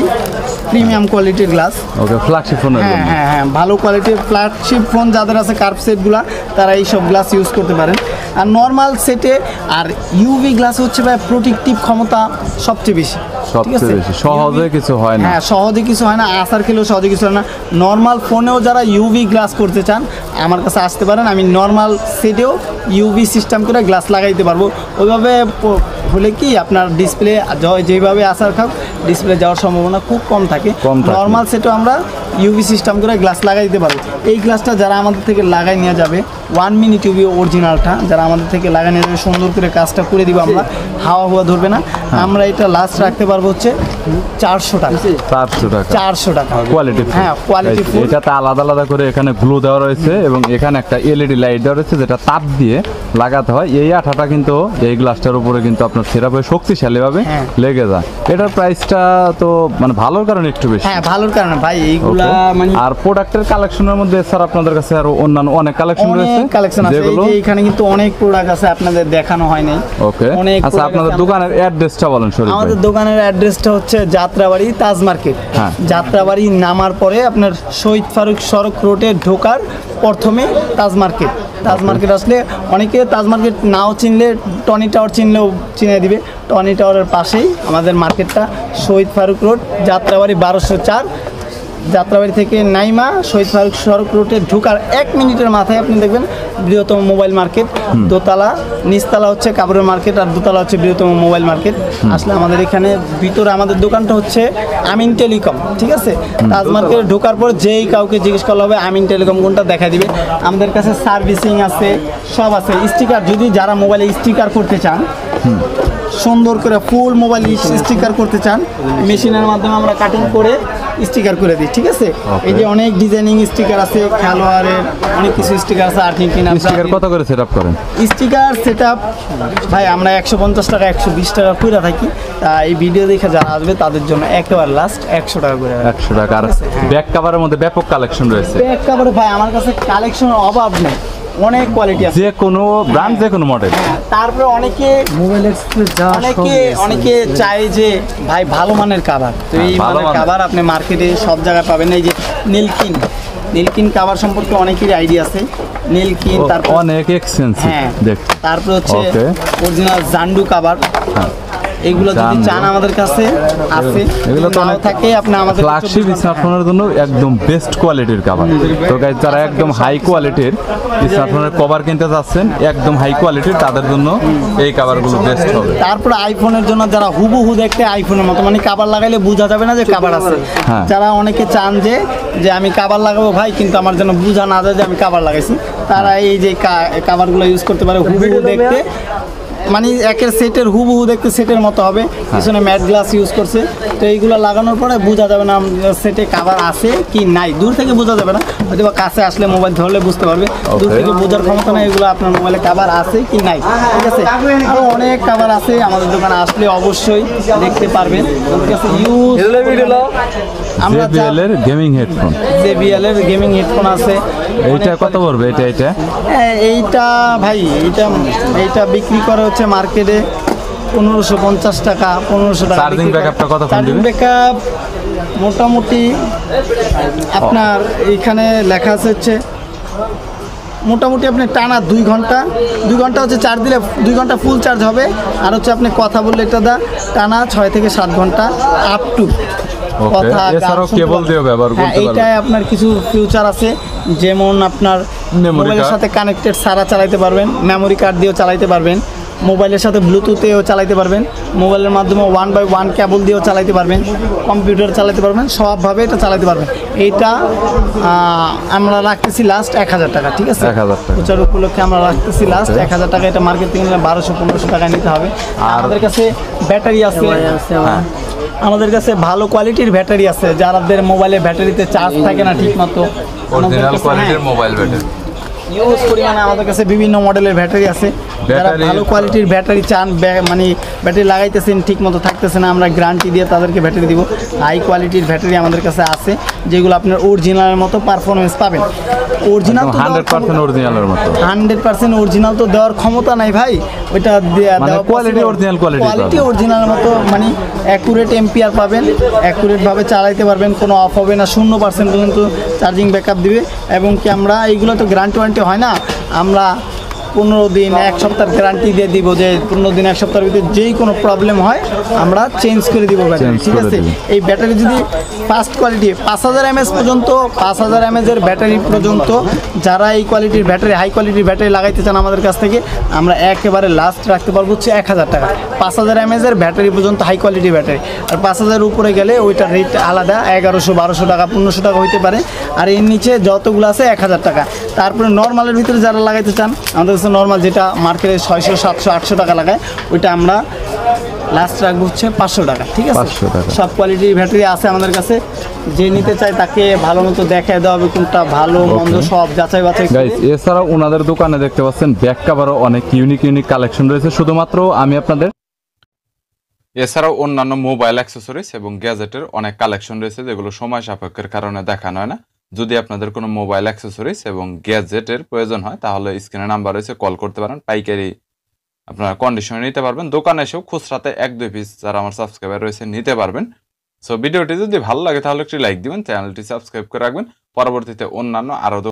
প্রিমিয়াম কোয়ালিটির গ্লাস। ওকে, ফ্ল্যাগশিপ ফোন। হ্যাঁ, ভালো কোয়ালিটির ফ্ল্যাগশিপ ফোন যাদের আছে কার্ভ সেটগুলো, তারা এই সব গ্লাস ইউজ করতে পারেন। আর নর্মাল সেটে আর ইউভি গ্লাস হচ্ছে ভাই প্রোটেক্টিভ ক্ষমতা সবচেয়ে বেশি, সহজে কিছু হয় না। হ্যাঁ, সহজে কিছু হয় না, আসার খেলেও সহজে কিছু হয় না। নর্মাল ফোনেও যারা ইউভি গ্লাস করতে চান আমার কাছে আসতে পারেন, আমি নর্মাল সেটেও ইউভি সিস্টেম করে গ্লাস লাগাইতে পারবো। ওইভাবে হলে কি আপনার ডিসপ্লে যেভাবে আসার খাও ডিসপ্লে যাওয়ার সম্ভাবনা খুব কম থাকে। নর্মাল সেটও আমরা ইউভি সিস্টেম করে গ্লাস লাগাই দিতে পারবো। এই গ্লাসটা যারা আমাদের থেকে লাগাই নিয়ে যাবে 1 মিনিট ইউভি অরিজিনালটা যারা আমাদের থেকে লাগাই নিয়ে যাবে সুন্দর করে কাজটা করে দিব আমরা, হাওয়া ধরবে না। আমরা এটা লাস্ট রাখতে পারবো হচ্ছে 400 টাকা। 400 টাকা কোয়ালিটি। হ্যাঁ কোয়ালিটি ফুল। এটাতে আলাদা আলাদা করে এখানে গ্লু দেওয়া রয়েছে এবং এখানে একটা এলইডি লাইট দেওয়া রয়েছে যেটা তাপ দিয়ে লাগাতে হয়। এই আঠাটা কিন্তু এই গ্লাসটার উপরে কিন্তু আপনার সিরাপে শক্তিশালীভাবে লেগে যায়। এটার প্রাইসটা তো মানে ভালোর কারণে একটু বেশি। হ্যাঁ ভালোর কারণে ভাই এইগুলা মানে। আর প্রোডাক্টের কালেকশনের মধ্যে স্যার আপনাদের কাছে আরো অন্যান্য অনেক কালেকশন রয়েছে, কালেকশন আছে। এই যে এখানে কিন্তু অনেক প্রোডাক্ট আছে আপনাদের দেখানো হয় নাই। ওকে আচ্ছা, আপনাদের দোকানের অ্যাড্রেসটা বলেন শরীফ ভাই। আমাদের দোকানের অ্যাড্রেসটা হচ্ছে যাত্রাবাড়ি তাজ মার্কেট। যাত্রাবাড়ি নামার পরে আপনার শহীদ ফারুক সড়ক রোডে ঢোকার প্রথমে তাজ মার্কেট। তাজ মার্কেট আসলে অনেকে তাজ মার্কেট নাও চিনলে টনি টাওয়ার চিনলেও চিনে দিবে। টনি টাওয়ারের পাশেই আমাদের মার্কেটটা, শহীদ ফারুক রোড, যাত্রাবাড়ি 1204। যাত্রাবাড়ি থেকে নাইমা শহীদ ফারুক সড়ক রোডে ঢোকার 1 মিনিটের মাথায় আপনি দেখবেন বৃহত্তম মোবাইল মার্কেট। দোতলা, নিচতলা হচ্ছে কাপড়ের মার্কেট আর দোতলা হচ্ছে বৃহত্তম মোবাইল মার্কেট। আসলে আমাদের এখানে ভিতরে আমাদের দোকানটা হচ্ছে আমিন টেলিকম, ঠিক আছে। তাজ মার্কেটে ঢোকার পর যেই কাউকে জিজ্ঞেস করা হবে আমিন টেলিকম কোনটা দেখা দিবে। আমাদের কাছে সার্ভিসিং আছে, সব আছে। স্টিকার যদি যারা মোবাইলে স্টিকার করতে চান, সুন্দর করে ফুল মোবাইল স্টিকার করতে চান, মেশিনের মাধ্যমে আমরা কাটিং করে স্টিকার করে দিই, ঠিক আছে। এই যে অনেক ডিজাইনিং স্টিকার আছে, খেলোয়াড়ের অনেক কিছু স্টিকার আছে। আর্জেন্টিনা স্টিকার কত করে সেটআপ করেন? স্টিকার সেটআপ ভাই আমরা 150 টাকা 120 টাকা করে থাকি। তা এই ভিডিও দেখে যারা আসবে তাদের জন্য একেবারে লাস্ট 100 টাকা করে। 100 টাকা। আর ব্যাক কভারের মধ্যে ব্যাপক কালেকশন রয়েছে। ব্যাক কভারে ভাই আমার কাছে কালেকশনের অভাব নেই, অনেক কোয়ালিটি আছে, যে কোনো ব্র্যান্ড যে কোনো মডেল। তারপরে অনেকে চায় যে ভাই ভালো মানের কাভার, তো এই মানের কাভার আপনি মার্কেটে সব জায়গায় পাবেন। এই যে নীলকিন কাভার সম্পর্কে অনেকেরই আইডিয়া আছে। নীলকিন তারপর অনেক এক্সপেন্সিভ। হ্যাঁ দেখ তারপর হচ্ছে অরিজিনাল জান্ডু কাভার। এগুলো যদি চান আমাদের কাছে আছে, এগুলো তো অনেক থাকে আপনি আমাদের ফ্ল্যাগশিপ স্মার্টফোনের জন্য একদম বেস্ট কোয়ালিটির কভার। তো গাইস যারা একদম হাই কোয়ালিটির স্মার্টফোনের কভার কিনতে যাচ্ছেন একদম হাই কোয়ালিটির, তাদের জন্য এই কভারগুলো বেস্ট হবে। তারপরে আইফোনের জন্য যারা হুবহু দেখতে আইফোনের মতো মানে কভার লাগাইলে বোঝা যাবে না যে কভার আছে। যারা অনেকে চান যে আমি কভার লাগাবো ভাই কিন্তু আমার জন্য বোঝা না যায় যে আমি কভার লাগাইছি, তারা এই যে কভারগুলো ইউজ করতে পারে। হুবহু দেখতে মানে একের সেটের হুবহু দেখতে সেটের মতো হবে, পিছনে ম্যাট গ্লাস ইউজ করছে। তো এইগুলো লাগানোর পরে বোঝা যাবে না সেটে কভার আছে কি নাই, দূর থেকে বোঝা যাবে না, হয়তো বা কাছে আসলে মোবাইল ধরলে বুঝতে পারবে। দূর থেকে বোঝার ক্ষমতা নেই এগুলো আপনার মোবাইলে কভার আছে কি নাই, ঠিক আছে। আরও অনেক কভার আছে, আমাদের দোকানে আসলে অবশ্যই দেখতে পারবেন। আমাদের কাছে আমরা JBL এর গেমিং হেডফোন, JBL এর গেমিং হেডফোন আছে। এইটা কত পড়বে? এইটা এইটা ভাই এইটা বিক্রি করে হচ্ছে মার্কেটে 1550 টাকা 1500 টাকা। চার্জিং ব্যাকআপটা কত? চার্জিং ব্যাকআপ মোটামুটি আপনার এইখানে লেখা আছে হচ্ছে মোটামুটি আপনি টানা 2 ঘন্টা হচ্ছে চার্জ দিলে 2 ঘন্টা ফুল চার্জ হবে। আর হচ্ছে আপনি কথা বললে এটা টানা 6 থেকে 7 ঘন্টা আপ টু কথা। এছাড়াও কেবল দিয়ে ব্যবহার করতে পারবেন। এইটায় আপনার কিছু ফিউচার আছে, যেমন আপনার মোবাইলের সাথে কানেক্টেড সারা চালাতে পারবেন, মেমোরি কার্ড দিয়েও চালাতে পারবেন, মোবাইলের সাথে ব্লুটুথেও চালাতে পারবেন, মোবাইলের মাধ্যমে 1x1 কেবল দিয়েও চালাতে পারবেন, কম্পিউটার চালাতে পারবেন, সবভাবে এটা চালাতে পারবেন। এইটা আমরা রাখতেছি লাস্ট 1000 টাকা, ঠিক আছে। 1000 টাকা প্রচার উপলক্ষে আমরা রাখতেছি লাস্ট 1000 টাকা। এটা মার্কেট থেকে নিলে 1200-1500 টাকা নিতে হবে। আর আমাদের কাছে ব্যাটারি আছে, আমাদের কাছে ভালো কোয়ালিটির ব্যাটারি আছে। যাদের মোবাইলে ব্যাটারিতে চার্জ থাকে না ঠিক মতো, অরিজিনাল কোয়ালিটির মোবাইল ব্যাটারি ইউজ করি, মানে আমাদের কাছে বিভিন্ন মডেলের ব্যাটারি আছে। যারা ভালো কোয়ালিটির ব্যাটারি চান, মানে ব্যাটারি লাগাইতেছেন ঠিক মতো থাকতেছে না, আমরা গ্যারান্টি দিয়ে তাদেরকে ব্যাটারি দিব। হাই কোয়ালিটির ব্যাটারি আমাদের কাছে আছে, যেগুলো আপনার অরিজিনালের মতো পারফরমেন্স পাবেন। অরিজিনাল তো 100% অরিজিনালের মতো, 100% অরিজিনাল তো দেওয়ার ক্ষমতা নাই ভাই, ওইটা কোয়ালিটি অরিজিনাল কোয়ালিটি অরিজিনালের মতো মানে অ্যাকুরেট এম্পিয়ার পাবেন, অ্যাকুরেটভাবে চালাইতে পারবেন, কোনো অফ হবে না, 0% পর্যন্ত চার্জিং ব্যাকআপ দিবে। এবং কি আমরা এইগুলো তো গ্যারান্টি ওয়ারেন্টি হয় না, আমরা 15 দিন 1 সপ্তাহ গ্যারান্টি দিয়ে দিব যে 15 দিন 1 সপ্তাহের ভিতরে যেই কোনো প্রবলেম হয় আমরা চেঞ্জ করে দিব ব্যাটারি, Change ঠিক করে আছে। দিবেন। এই ব্যাটারি যদি ফার্স্ট কোয়ালিটি 5000 mAh পর্যন্ত 5000 mAh এর ব্যাটারি পর্যন্ত যারা এই কোয়ালিটির ব্যাটারি হাই কোয়ালিটির ব্যাটারি লাগাইতে চান আমাদের কাছ থেকে আমরা একেবারে লাস্ট রাখতে পারবো হচ্ছে 1000 টাকা। 5000 mAh এর ব্যাটারি পর্যন্ত হাই কোয়ালিটির ব্যাটারি, আর 5000 উপরে গেলে ওইটার রেট আলাদা, 1100-1200 টাকা 1500 টাকা হইতে পারে। আর এর নিচে যতগুলো আছে 1000 টাকা। তারপরে নর্মালের ভিতরে যারা লাগাইতে চান আমাদের কাছে নর্মাল যেটা মার্কেটে 600, 700, 800 টাকা লাগায় ওইটা আমরা লাস্ট রাখবো হচ্ছে 500 টাকা, ঠিক আছে। 500 টাকা। সব কোয়ালিটির ব্যাটারি আছে আমাদের কাছে, যে নিতে চায় তাকে ভালো মতো দেখায় দেওয়া হবে কোনটা ভালো মন্দ সব যাচাই বাছাই করে। গাইস এছাড়াও ওনাদের দোকানে দেখতে পাচ্ছেন ব্যাক কাভারও অনেক ইউনিক কালেকশন রয়েছে। শুধুমাত্র আমি আপনাদের এছাড়াও অন্যান্য মোবাইল অ্যাক্সেসরিজ এবং গ্যাজেটের অনেক কালেকশন রয়েছে যেগুলো সময় সাপেক্ষের কারণে দেখানো হয় না। যদি আপনাদের কোনো মোবাইল অ্যাক্সেসরিজ এবং গ্যাজেটের প্রয়োজন হয় তাহলে স্ক্রিনে নাম্বার রয়েছে, কল করতে পারেন। পাইকারি আপনারা কন্ডিশনে নিতে পারবেন, দোকানে এসেও খুচরাতে 1-2 পিস যারা আমার সাবস্ক্রাইবার রয়েছে নিতে পারবেন। সো ভিডিওটি যদি ভালো লাগে তাহলে একটি লাইক দিবেন, চ্যানেলটি সাবস্ক্রাইব করে রাখবেন। পরবর্তীতে অন্যান্য আরও